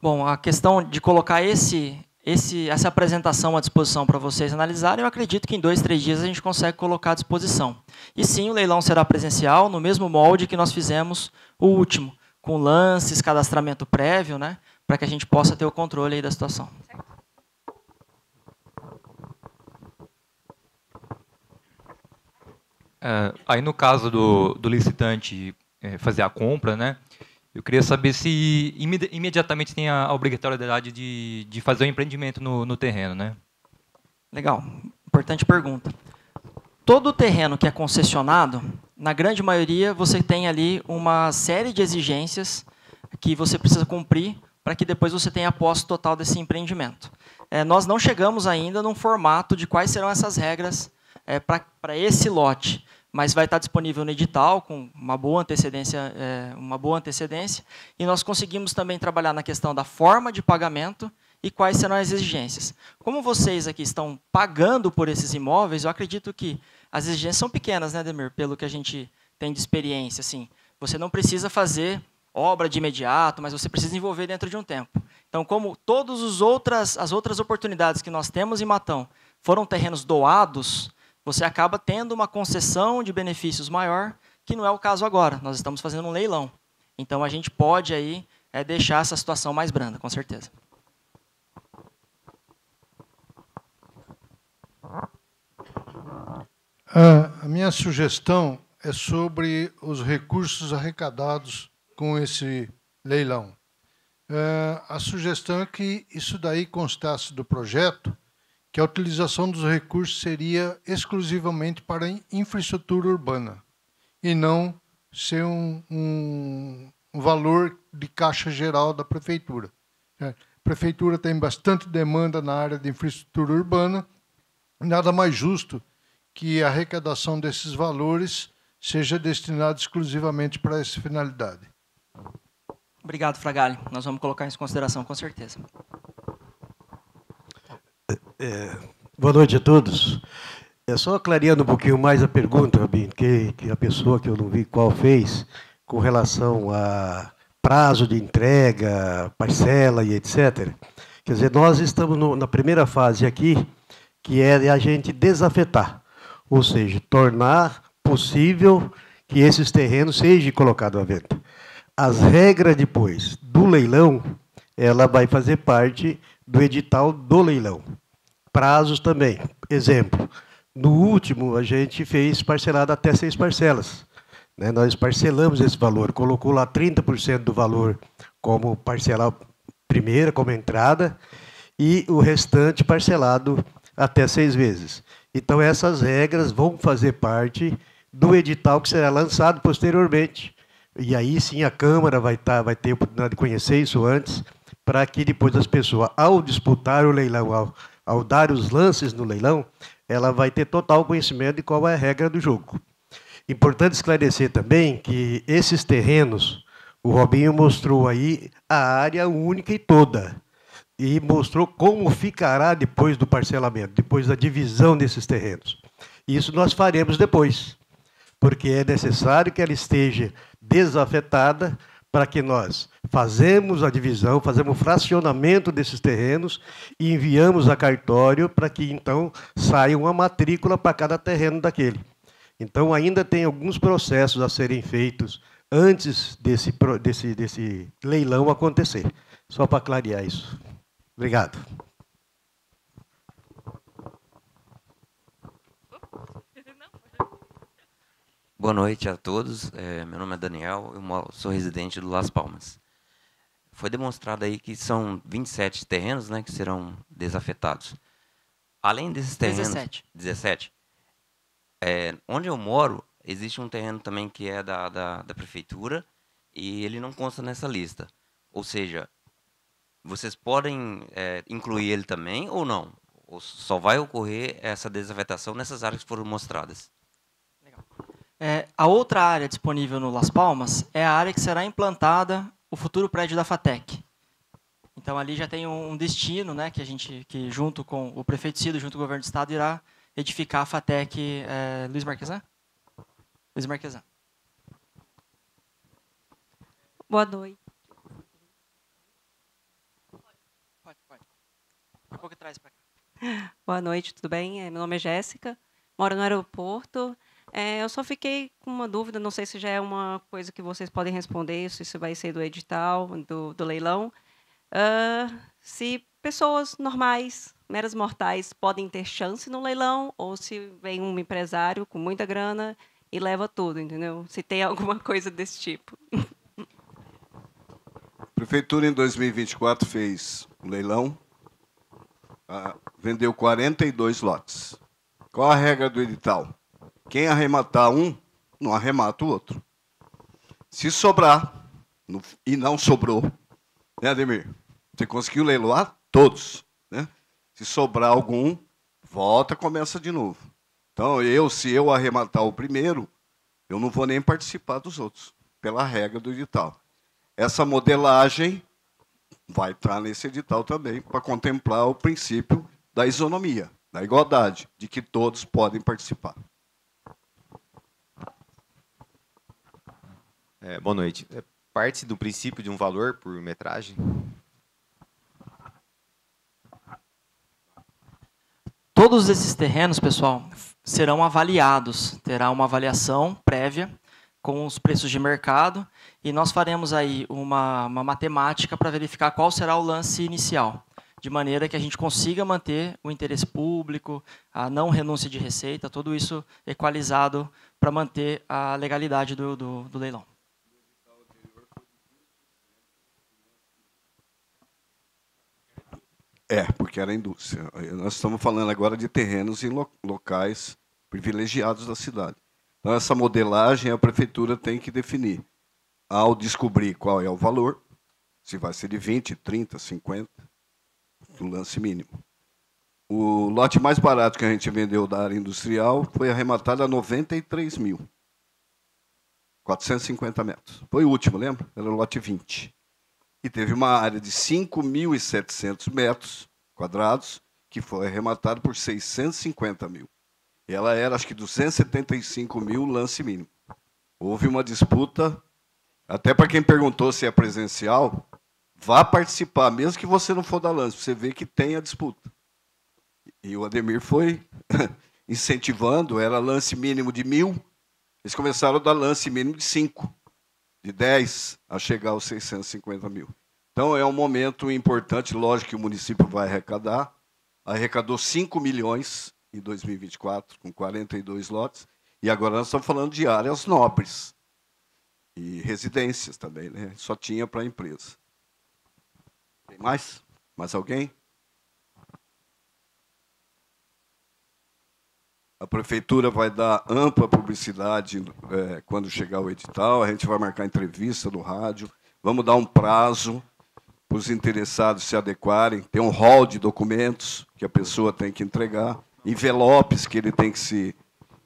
Bom, a questão de colocar essa apresentação à disposição para vocês analisarem, eu acredito que em 2, 3 dias a gente consegue colocar à disposição. E sim, o leilão será presencial, no mesmo molde que nós fizemos o último, com lances, cadastramento prévio, né, para que a gente possa ter o controle aí da situação. Aí, no caso do licitante fazer a compra, né, eu queria saber se imediatamente tem a obrigatoriedade de fazer o empreendimento no terreno, né? Legal, importante pergunta. Todo terreno que é concessionado, na grande maioria, você tem ali uma série de exigências que você precisa cumprir para que depois você tenha a posse total desse empreendimento. Nós não chegamos ainda num formato de quais serão essas regras para esse lote, mas vai estar disponível no edital com uma boa antecedência, e nós conseguimos também trabalhar na questão da forma de pagamento e quais serão as exigências. Como vocês aqui estão pagando por esses imóveis, eu acredito que as exigências são pequenas, né, Ademir? Pelo que a gente tem de experiência, assim, você não precisa fazer obra de imediato, mas você precisa envolver dentro de um tempo. Então, como todas as outras oportunidades que nós temos em Matão foram terrenos doados, você acaba tendo uma concessão de benefícios maior, que não é o caso agora. Nós estamos fazendo um leilão. Então, a gente pode aí deixar essa situação mais branda, com certeza. A minha sugestão é sobre os recursos arrecadados com esse leilão. A sugestão é que isso daí constasse do projeto, que a utilização dos recursos seria exclusivamente para infraestrutura urbana, e não ser um valor de caixa geral da Prefeitura. A Prefeitura tem bastante demanda na área de infraestrutura urbana, nada mais justo que a arrecadação desses valores seja destinado exclusivamente para essa finalidade. Obrigado, Fragali. Nós vamos colocar isso em consideração, com certeza. Boa noite a todos. Só clareando um pouquinho mais a pergunta, Rabin, que a pessoa que eu não vi qual fez, com relação a prazo de entrega, parcela e etc. Quer dizer, nós estamos na primeira fase aqui, que é a gente desafetar, ou seja, tornar possível que esses terrenos sejam colocados à venda. As regras depois do leilão, ela vai fazer parte do edital do leilão. Prazos também. Exemplo, no último a gente fez parcelado até 6 parcelas. Nós parcelamos esse valor, colocou lá 30% do valor como parcela primeira, como entrada, e o restante parcelado até 6 vezes. Então, essas regras vão fazer parte do edital que será lançado posteriormente. E aí sim a Câmara vai ter a oportunidade de conhecer isso antes, para que depois as pessoas, ao disputar o leilão, ao dar os lances no leilão, ela vai ter total conhecimento de qual é a regra do jogo. Importante esclarecer também que esses terrenos, o Robinho mostrou aí a área única e toda, e mostrou como ficará depois do parcelamento, depois da divisão desses terrenos. Isso nós faremos depois, porque é necessário que ela esteja desafetada para que nós fazemos a divisão, fazemos o fracionamento desses terrenos e enviamos a cartório para que, então, saia uma matrícula para cada terreno daquele. Então, ainda tem alguns processos a serem feitos antes desse leilão acontecer. Só para clarear isso. Obrigado. Boa noite a todos. Meu nome é Daniel, eu sou residente do Las Palmas. Foi demonstrado aí que são 27 terrenos, né, que serão desafetados. Além desses terrenos... 17. Onde eu moro, existe um terreno também que é da prefeitura e ele não consta nessa lista. Ou seja, vocês podem incluir ele também ou não? Ou só vai ocorrer essa desafetação nessas áreas que foram mostradas? Legal. A outra área disponível no Las Palmas é a área que será implantada o futuro prédio da FATEC. Então, ali já tem um destino, né, que junto com o prefeito Cido, junto com o governo do estado, irá edificar a FATEC. Luiz Marquesan? Luiz Marquesan. Boa noite. Pode. Um pouco atrás para cá. Boa noite, tudo bem? Meu nome é Jéssica, moro no aeroporto. Eu só fiquei com uma dúvida, não sei se já é uma coisa que vocês podem responder, se isso vai ser do edital, do leilão. Se pessoas normais, meras mortais, podem ter chance no leilão, ou se vem um empresário com muita grana e leva tudo, entendeu? Se tem alguma coisa desse tipo. A Prefeitura, em 2024, fez um leilão, vendeu 42 lotes. Qual a regra do edital? Quem arrematar um, não arremata o outro. Se sobrar, e não sobrou, né, Ademir? Você conseguiu leiloar todos, né? Se sobrar algum, volta, começa de novo. Então, se eu arrematar o primeiro, eu não vou nem participar dos outros, pela regra do edital. Essa modelagem vai estar nesse edital também, para contemplar o princípio da isonomia, da igualdade, de que todos podem participar. Boa noite. Parte do princípio de um valor por metragem? Todos esses terrenos, pessoal, serão avaliados. Terá uma avaliação prévia com os preços de mercado e nós faremos aí uma matemática para verificar qual será o lance inicial, de maneira que a gente consiga manter o interesse público, a não renúncia de receita, tudo isso equalizado para manter a legalidade do leilão. Porque era indústria. Nós estamos falando agora de terrenos em locais privilegiados da cidade. Então, essa modelagem a prefeitura tem que definir. Ao descobrir qual é o valor, se vai ser de 20, 30, 50, o lance mínimo. O lote mais barato que a gente vendeu da área industrial foi arrematado a 93 mil. 450 metros. Foi o último, lembra? Era o lote 20. E teve uma área de 5.700 metros quadrados, que foi arrematada por 650 mil. Ela era, acho que, 275 mil lance mínimo. Houve uma disputa, até para quem perguntou se é presencial, vá participar, mesmo que você não for da lance, você vê que tem a disputa. E o Ademir foi incentivando, era lance mínimo de 1.000, eles começaram a dar lance mínimo de 5, de 10, a chegar aos 650 mil. Então, é um momento importante, lógico que o município vai arrecadar, arrecadou 5 milhões em 2024, com 42 lotes, e agora nós estamos falando de áreas nobres, e residências também, né? Só tinha para a empresa. Tem mais? Mais alguém? A prefeitura vai dar ampla publicidade quando chegar o edital, a gente vai marcar entrevista no rádio, vamos dar um prazo para os interessados se adequarem, tem um rol de documentos que a pessoa tem que entregar, envelopes que ele tem que se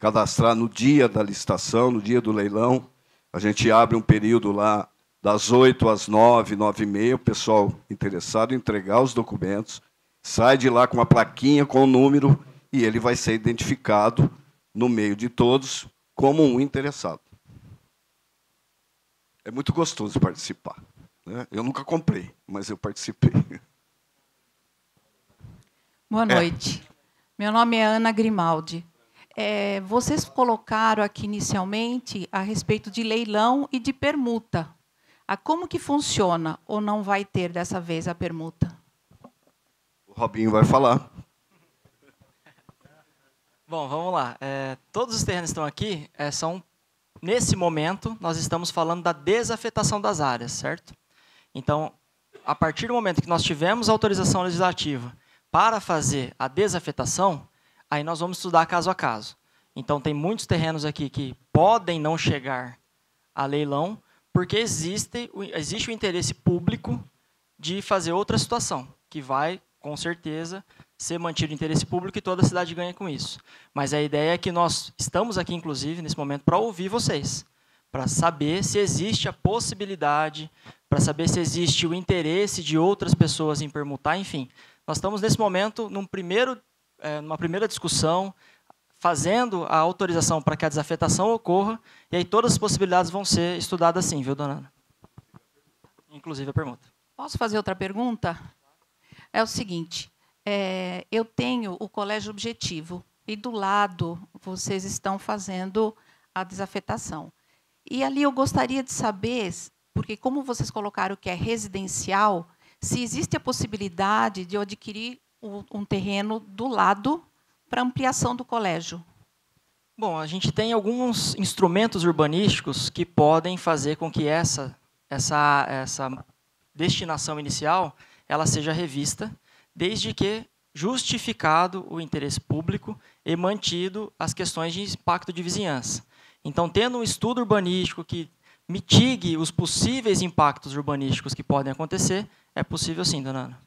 cadastrar no dia da licitação, no dia do leilão. A gente abre um período lá das 8 às 9, 9h30, o pessoal interessado em entregar os documentos, sai de lá com uma plaquinha com o número e ele vai ser identificado no meio de todos como um interessado. É muito gostoso participar, né? Eu nunca comprei, mas eu participei. Boa noite. Meu nome é Ana Grimaldi. Vocês colocaram aqui inicialmente a respeito de leilão e de permuta. Como que funciona ou não vai ter dessa vez a permuta? O Robinho vai falar. Bom, vamos lá. Todos os terrenos que estão aqui são, nesse momento, nós estamos falando da desafetação das áreas, certo? Então, a partir do momento que nós tivemos autorização legislativa para fazer a desafetação, aí nós vamos estudar caso a caso. Então, tem muitos terrenos aqui que podem não chegar a leilão, porque existe o interesse público de fazer outra situação, que vai, com certeza, ser mantido o interesse público e toda a cidade ganha com isso. Mas a ideia é que nós estamos aqui, inclusive, nesse momento, para ouvir vocês, para saber se existe a possibilidade, para saber se existe o interesse de outras pessoas em permutar, enfim. Nós estamos, nesse momento, numa primeira discussão, fazendo a autorização para que a desafetação ocorra, e aí todas as possibilidades vão ser estudadas sim, viu, dona Ana? Inclusive a permuta. Posso fazer outra pergunta? É o seguinte, eu tenho o colégio objetivo, e do lado vocês estão fazendo a desafetação. E ali eu gostaria de saber, porque como vocês colocaram que é residencial, se existe a possibilidade de eu adquirir um terreno do lado para ampliação do colégio. Bom, a gente tem alguns instrumentos urbanísticos que podem fazer com que essa destinação inicial ela seja revista, desde que justificado o interesse público e mantido as questões de impacto de vizinhança. Então, tendo um estudo urbanístico que mitigue os possíveis impactos urbanísticos que podem acontecer, é possível sim, dona Ana.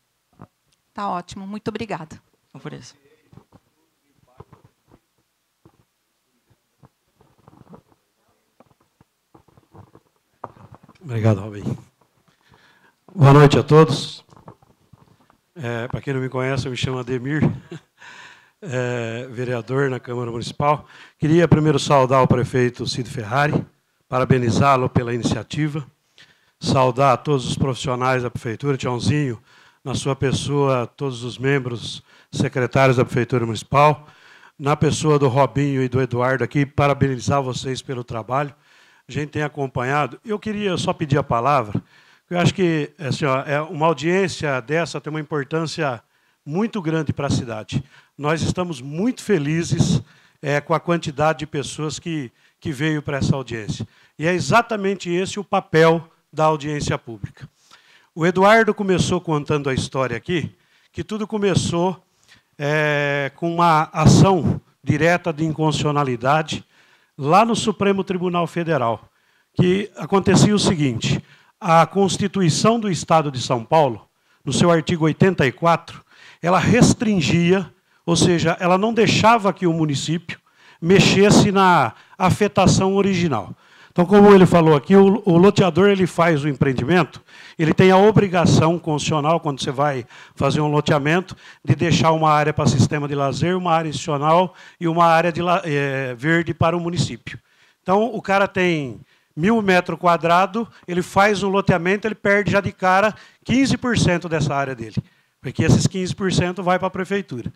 Tá ótimo, muito obrigada. Então, por isso. Obrigado, Robin. Boa noite a todos. Para quem não me conhece, eu me chamo Ademir, vereador na Câmara Municipal. Queria primeiro saudar o prefeito Cid Ferrari, parabenizá-lo pela iniciativa, saudar todos os profissionais da Prefeitura, Tiãozinho, na sua pessoa, todos os membros, secretários da Prefeitura Municipal, na pessoa do Robinho e do Eduardo aqui, parabenizar vocês pelo trabalho. A gente tem acompanhado. Eu queria só pedir a palavra, eu acho que assim, uma audiência dessa tem uma importância muito grande para a cidade. Nós estamos muito felizes com a quantidade de pessoas que veio para essa audiência. E é exatamente esse o papel da audiência pública. O Eduardo começou contando a história aqui, que tudo começou com uma ação direta de inconstitucionalidade lá no Supremo Tribunal Federal, que acontecia o seguinte: a Constituição do Estado de São Paulo, no seu artigo 84, ela restringia, ou seja, ela não deixava que o município mexesse na afetação original. Então, como ele falou aqui, o loteador ele faz o empreendimento, ele tem a obrigação constitucional, quando você vai fazer um loteamento, de deixar uma área para sistema de lazer, uma área institucional e uma área verde para o município. Então, o cara tem 1.000 metros quadrados, ele faz um loteamento, ele perde já de cara 15% dessa área dele, porque esses 15% vai para a prefeitura.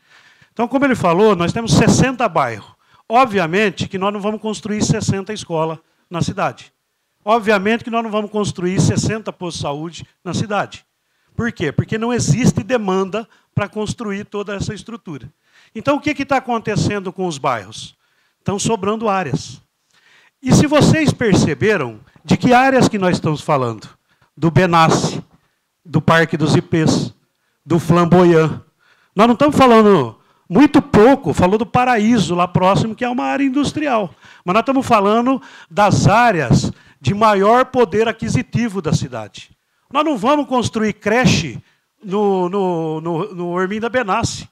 Então, como ele falou, nós temos 60 bairros. Obviamente que nós não vamos construir 60 escolas na cidade. Obviamente que nós não vamos construir 60 postos de saúde na cidade. Por quê? Porque não existe demanda para construir toda essa estrutura. Então, o que está acontecendo com os bairros? Estão sobrando áreas. E se vocês perceberam, de que áreas que nós estamos falando? Do Benassi, do Parque dos Ipês, do Flamboyant. Nós não estamos falando muito pouco, falou do Paraíso, lá próximo, que é uma área industrial. Mas nós estamos falando das áreas de maior poder aquisitivo da cidade. Nós não vamos construir creche no Orminda Benassi.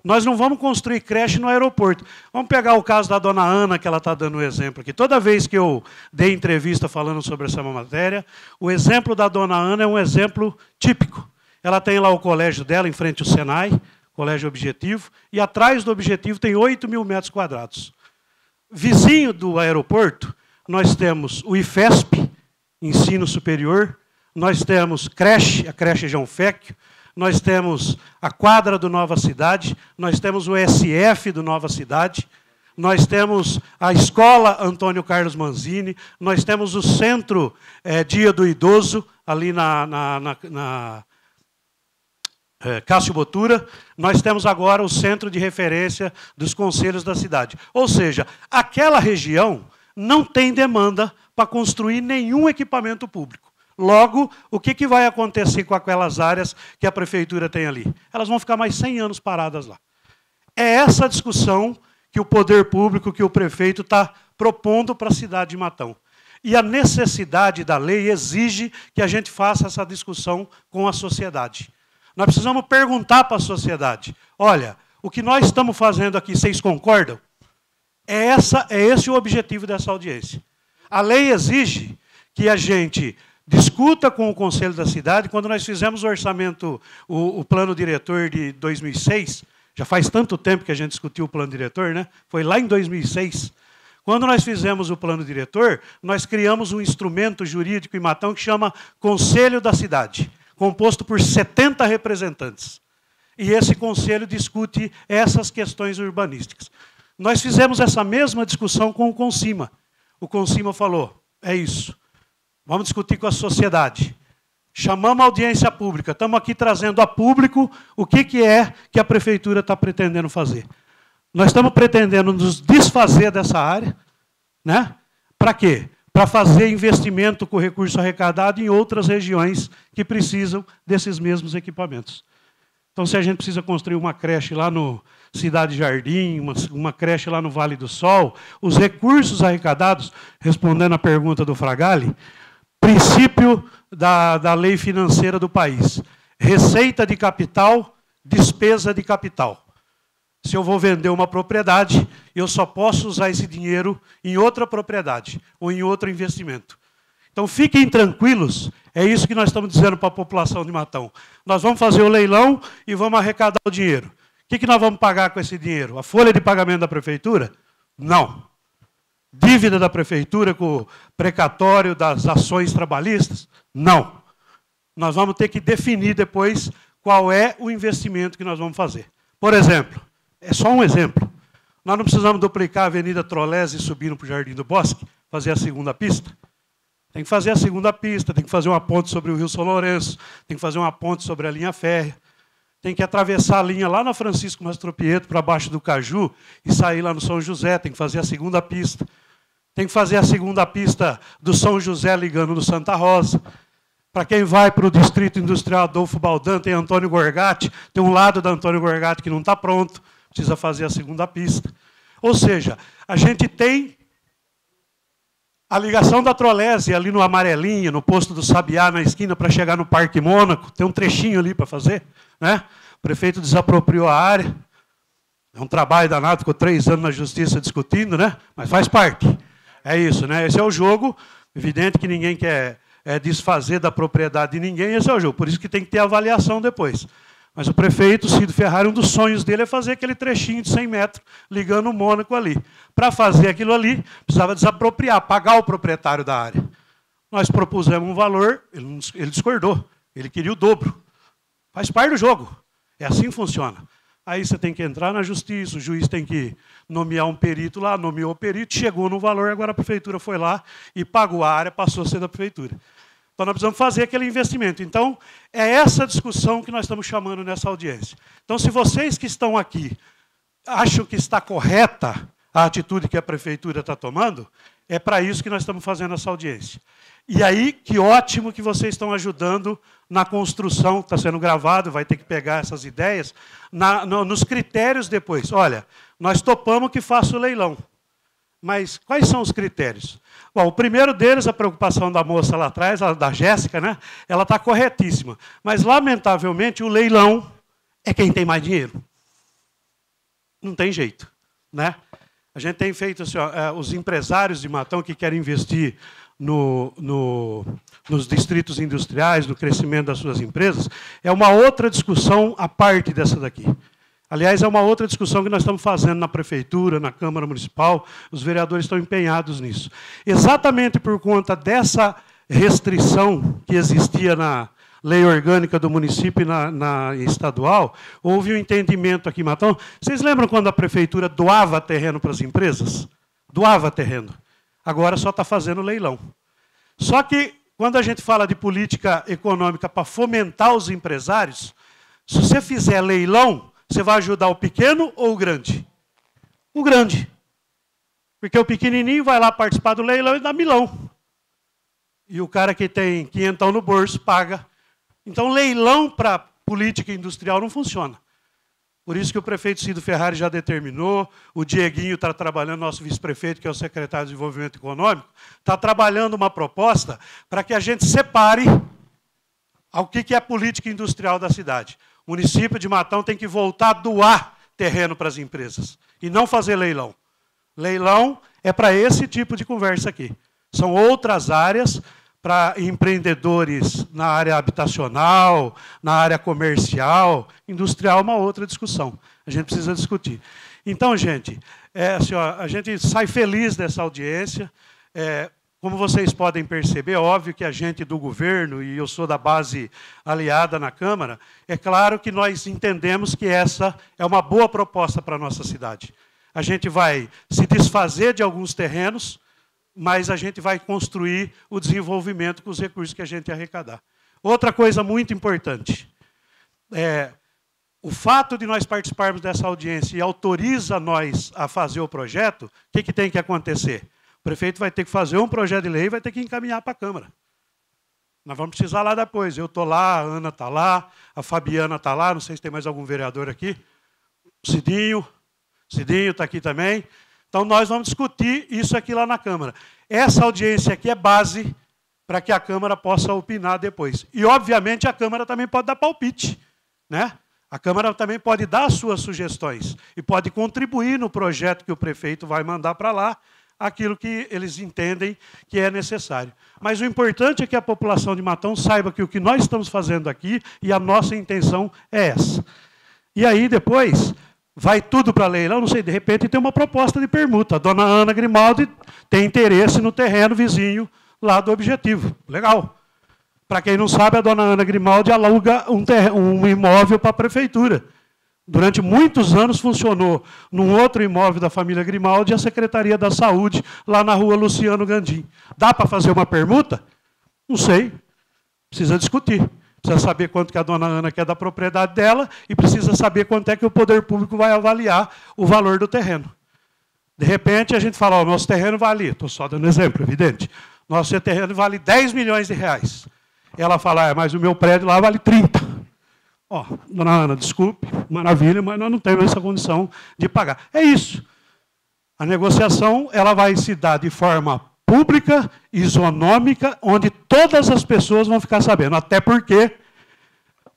Nós não vamos construir creche no aeroporto. Vamos pegar o caso da dona Ana, que ela está dando um exemplo aqui. Toda vez que eu dei entrevista falando sobre essa matéria, o exemplo da dona Ana é um exemplo típico. Ela tem lá o colégio dela, em frente ao Senai, Colégio Objetivo, e atrás do Objetivo tem 8.000 metros quadrados. Vizinho do aeroporto, nós temos o IFESP, Ensino Superior, nós temos creche, a creche João Fecchio, nós temos a quadra do Nova Cidade, nós temos o SF do Nova Cidade, nós temos a Escola Antônio Carlos Manzini, nós temos o Centro Dia do Idoso, ali na Cássio Botura, nós temos agora o centro de referência dos conselhos da cidade. Ou seja, aquela região não tem demanda para construir nenhum equipamento público. Logo, o que vai acontecer com aquelas áreas que a prefeitura tem ali? Elas vão ficar mais 100 anos paradas lá. É essa discussão que o poder público, que o prefeito está propondo para a cidade de Matão. E a necessidade da lei exige que a gente faça essa discussão com a sociedade. Nós precisamos perguntar para a sociedade, olha, o que nós estamos fazendo aqui, vocês concordam? É esse o objetivo dessa audiência. A lei exige que a gente discuta com o Conselho da Cidade. Quando nós fizemos o orçamento, o plano diretor de 2006, já faz tanto tempo que a gente discutiu o plano diretor, né? Foi lá em 2006. Quando nós fizemos o plano diretor, nós criamos um instrumento jurídico em Matão que chama Conselho da Cidade, composto por 70 representantes. E esse conselho discute essas questões urbanísticas. Nós fizemos essa mesma discussão com o Consima. O Consima falou, é isso, vamos discutir com a sociedade. Chamamos a audiência pública, estamos aqui trazendo a público o que é que a prefeitura está pretendendo fazer. Nós estamos pretendendo nos desfazer dessa área, né? Para quê? Para fazer investimento com recurso arrecadado em outras regiões que precisam desses mesmos equipamentos. Então, se a gente precisa construir uma creche lá no Cidade Jardim, uma creche lá no Vale do Sol, os recursos arrecadados, respondendo à pergunta do Fragali, princípio da lei financeira do país. Receita de capital, despesa de capital. Se eu vou vender uma propriedade, eu só posso usar esse dinheiro em outra propriedade ou em outro investimento. Então, fiquem tranquilos, é isso que nós estamos dizendo para a população de Matão. Nós vamos fazer o leilão e vamos arrecadar o dinheiro. O que nós vamos pagar com esse dinheiro? A folha de pagamento da prefeitura? Não. Dívida da prefeitura com o precatório das ações trabalhistas? Não. Nós vamos ter que definir depois qual é o investimento que nós vamos fazer. Por exemplo, é só um exemplo. Nós não precisamos duplicar a Avenida Trolese e subir para o Jardim do Bosque, fazer a segunda pista? Tem que fazer a segunda pista, tem que fazer uma ponte sobre o Rio São Lourenço, tem que fazer uma ponte sobre a linha férrea, tem que atravessar a linha lá na Francisco Mastro Pietro, para baixo do Caju, e sair lá no São José, tem que fazer a segunda pista. Tem que fazer a segunda pista do São José ligando no Santa Rosa. Para quem vai para o Distrito Industrial Adolfo Baldan, tem Antônio Gorgati, tem um lado da Antônio Gorgati que não está pronto, precisa fazer a segunda pista. Ou seja, a gente tem a ligação da Trolese ali no Amarelinha, no posto do Sabiá, na esquina, para chegar no Parque Mônaco, tem um trechinho ali para fazer, né? O prefeito desapropriou a área, é um trabalho danado, ficou 3 anos na justiça discutindo, né? Mas faz parte. É isso, né? Esse é o jogo. Evidente que ninguém quer desfazer da propriedade de ninguém, esse é o jogo. Por isso que tem que ter avaliação depois. Mas o prefeito Cido Ferrari, um dos sonhos dele é fazer aquele trechinho de 100 metros, ligando o Mônaco ali. Para fazer aquilo ali, precisava desapropriar, pagar o proprietário da área. Nós propusemos um valor, ele discordou. Ele queria o dobro. Faz parte do jogo. É assim que funciona. Aí você tem que entrar na justiça, o juiz tem que nomear um perito lá, nomeou o perito, chegou no valor, agora a prefeitura foi lá e pagou a área, passou a ser da prefeitura. Então, nós precisamos fazer aquele investimento. Então, é essa discussão que nós estamos chamando nessa audiência. Então, se vocês que estão aqui acham que está correta a atitude que a prefeitura está tomando, é para isso que nós estamos fazendo essa audiência. E aí, que ótimo que vocês estão ajudando na construção, está sendo gravado, vai ter que pegar essas ideias, nos critérios depois. Olha, nós topamos que faça o leilão. Mas quais são os critérios? Bom, o primeiro deles, a preocupação da moça lá atrás, da Jéssica, né? Ela está corretíssima. Mas, lamentavelmente, o leilão é quem tem mais dinheiro. Não tem jeito, né? A gente tem feito assim, ó, os empresários de Matão que querem investir nos distritos industriais, no crescimento das suas empresas, é uma outra discussão à parte dessa daqui. Aliás, é uma outra discussão que nós estamos fazendo na Prefeitura, na Câmara Municipal, os vereadores estão empenhados nisso. Exatamente por conta dessa restrição que existia na lei orgânica do município e na estadual, houve um entendimento aqui em Matão. Vocês lembram quando a Prefeitura doava terreno para as empresas? Doava terreno. Agora só está fazendo leilão. Só que, quando a gente fala de política econômica para fomentar os empresários, se você fizer leilão, você vai ajudar o pequeno ou o grande? O grande. Porque o pequenininho vai lá participar do leilão e dá milão. E o cara que tem 500 no bolso paga. Então, leilão para política industrial não funciona. Por isso que o prefeito Cido Ferrari já determinou, o Dieguinho está trabalhando, nosso vice-prefeito, que é o secretário de Desenvolvimento Econômico, está trabalhando uma proposta para que a gente separe o que é a política industrial da cidade. O município de Matão tem que voltar a doar terreno para as empresas e não fazer leilão. Leilão é para esse tipo de conversa aqui. São outras áreas para empreendedores na área habitacional, na área comercial, industrial, uma outra discussão. A gente precisa discutir. Então, gente, assim, ó, a gente sai feliz dessa audiência. Como vocês podem perceber, é óbvio que a gente do governo, e eu sou da base aliada na Câmara, é claro que nós entendemos que essa é uma boa proposta para a nossa cidade. A gente vai se desfazer de alguns terrenos, mas a gente vai construir o desenvolvimento com os recursos que a gente arrecadar. Outra coisa muito importante, o fato de nós participarmos dessa audiência e autoriza nós a fazer o projeto, o que tem que acontecer? O prefeito vai ter que fazer um projeto de lei e vai ter que encaminhar para a Câmara. Nós vamos precisar lá depois. Eu estou lá, a Ana está lá, a Fabiana está lá, não sei se tem mais algum vereador aqui. O Cidinho está aqui também. Então, nós vamos discutir isso aqui lá na Câmara. Essa audiência aqui é base para que a Câmara possa opinar depois. E, obviamente, a Câmara também pode dar palpite, né? A Câmara também pode dar as suas sugestões e pode contribuir no projeto que o prefeito vai mandar para lá, aquilo que eles entendem que é necessário. Mas o importante é que a população de Matão saiba que o que nós estamos fazendo aqui e a nossa intenção é essa. E aí, depois, vai tudo para leilão, não sei, de repente tem uma proposta de permuta. A dona Ana Grimaldi tem interesse no terreno vizinho lá do Objetivo. Legal. Para quem não sabe, a dona Ana Grimaldi aluga um imóvel para a prefeitura. Durante muitos anos funcionou num outro imóvel da família Grimaldi a Secretaria da Saúde, lá na rua Luciano Gandim. Dá para fazer uma permuta? Não sei. Precisa discutir. Precisa saber quanto que a dona Ana quer da propriedade dela e precisa saber quanto é que o poder público vai avaliar o valor do terreno. De repente, a gente fala, nosso terreno vale, estou só dando exemplo, evidente, nosso terreno vale 10 milhões de reais. Ela fala, mas o meu prédio lá vale 30. Dona Ana, desculpe, maravilha, mas nós não temos essa condição de pagar. É isso. A negociação ela vai se dar de forma pública, isonômica, onde todas as pessoas vão ficar sabendo. Até porque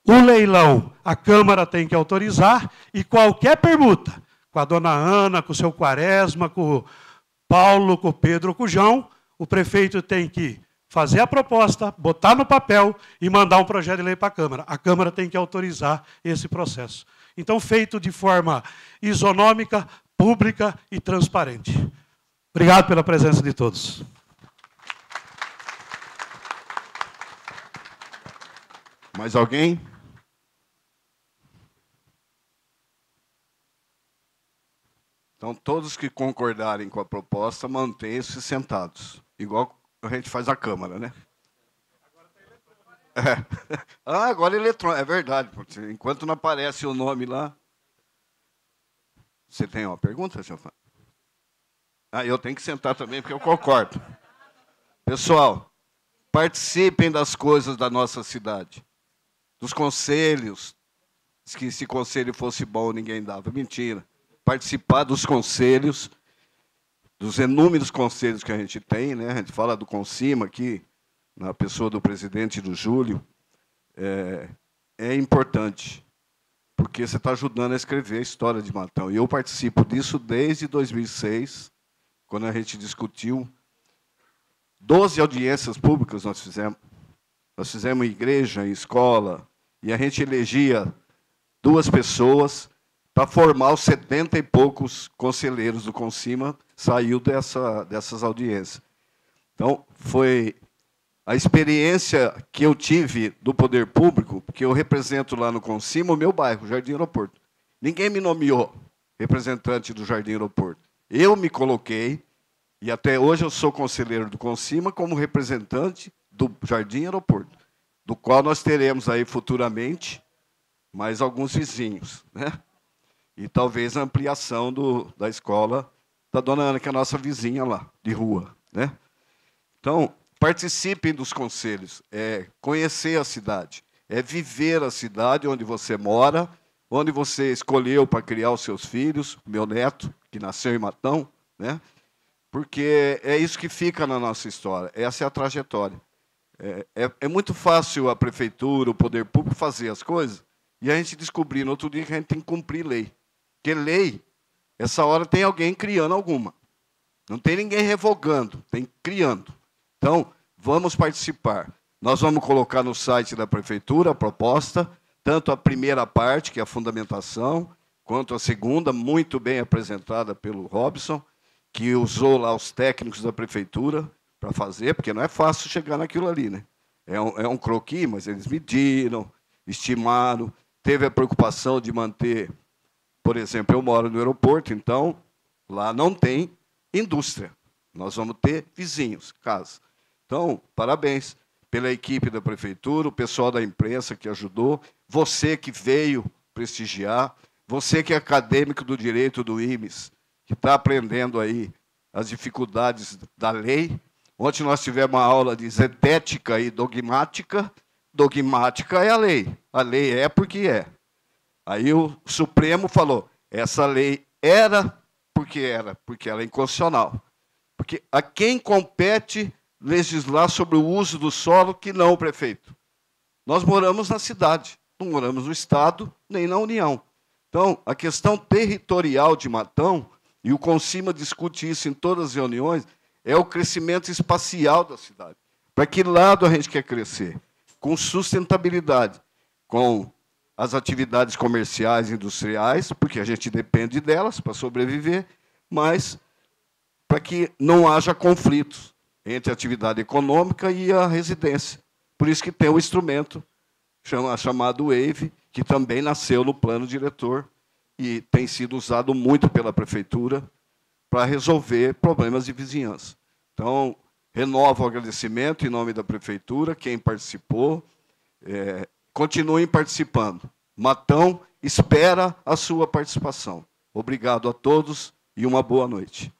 o leilão, a Câmara tem que autorizar, e qualquer permuta, com a dona Ana, com o seu Quaresma, com Paulo com Pedro com João, o prefeito tem que fazer a proposta, botar no papel e mandar um projeto de lei para a Câmara. A Câmara tem que autorizar esse processo. Então, feito de forma isonômica, pública e transparente. Obrigado pela presença de todos. Mais alguém? Então, todos que concordarem com a proposta, mantenham-se sentados. Igual a gente faz na Câmara, né? Ah, agora é eletrônico. É verdade. Enquanto não aparece o nome lá. Você tem uma pergunta, Giovanni? Ah, eu tenho que sentar também, porque eu concordo. Pessoal, participem das coisas da nossa cidade. Dos conselhos. Que se conselho fosse bom, ninguém dava. Mentira. Participar dos conselhos, dos inúmeros conselhos que a gente tem, né? A gente fala do Consima aqui, na pessoa do presidente e do Júlio, é importante, porque você está ajudando a escrever a história de Matão. E eu participo disso desde 2006, quando a gente discutiu 12 audiências públicas nós fizemos. Nós fizemos em igreja, em escola, e a gente elegia 2 pessoas para formar os 70 e poucos conselheiros do Consima, saiu dessas audiências. Então, foi a experiência que eu tive do poder público, porque eu represento lá no Consima o meu bairro, Jardim Aeroporto. Ninguém me nomeou representante do Jardim Aeroporto. Eu me coloquei, e até hoje eu sou conselheiro do Consima como representante do Jardim Aeroporto, do qual nós teremos aí futuramente mais alguns vizinhos, né? E talvez a ampliação da escola da Dona Ana, que é a nossa vizinha lá, de rua, né? Então, participem dos conselhos, conhecer a cidade, viver a cidade onde você mora, onde você escolheu para criar os seus filhos, o meu neto, que nasceu em Matão, né? Porque é isso que fica na nossa história, essa é a trajetória. É muito fácil a prefeitura, o poder público fazer as coisas, e a gente descobrir no outro dia que a gente tem que cumprir lei. Porque lei, essa hora tem alguém criando alguma. Não tem ninguém revogando, tem criando. Então, vamos participar. Nós vamos colocar no site da prefeitura a proposta, tanto a primeira parte, que é a fundamentação, quanto a segunda, muito bem apresentada pelo Robson, que usou lá os técnicos da prefeitura para fazer, porque não é fácil chegar naquilo ali, né? É um croquis, mas eles mediram, estimaram, teve a preocupação de manter. Por exemplo, eu moro no aeroporto, então lá não tem indústria. Nós vamos ter vizinhos, casas. Então, parabéns pela equipe da prefeitura, o pessoal da imprensa que ajudou, você que veio prestigiar, você que é acadêmico do direito do IMES, que está aprendendo aí as dificuldades da lei. Ontem nós tivemos uma aula de zetética e dogmática. Dogmática é a lei. A lei é porque é. Aí o Supremo falou, essa lei era, porque ela é inconstitucional. Porque a quem compete legislar sobre o uso do solo que não o prefeito? Nós moramos na cidade, não moramos no Estado, nem na União. Então, a questão territorial de Matão, e o Consima discute isso em todas as reuniões, é o crescimento espacial da cidade. Para que lado a gente quer crescer? Com sustentabilidade, com as atividades comerciais e industriais, porque a gente depende delas para sobreviver, mas para que não haja conflitos entre a atividade econômica e a residência. Por isso que tem o instrumento chamado WAVE, que também nasceu no plano diretor e tem sido usado muito pela prefeitura para resolver problemas de vizinhança. Então, renovo o agradecimento em nome da prefeitura, quem participou, continuem participando. Matão espera a sua participação. Obrigado a todos e uma boa noite.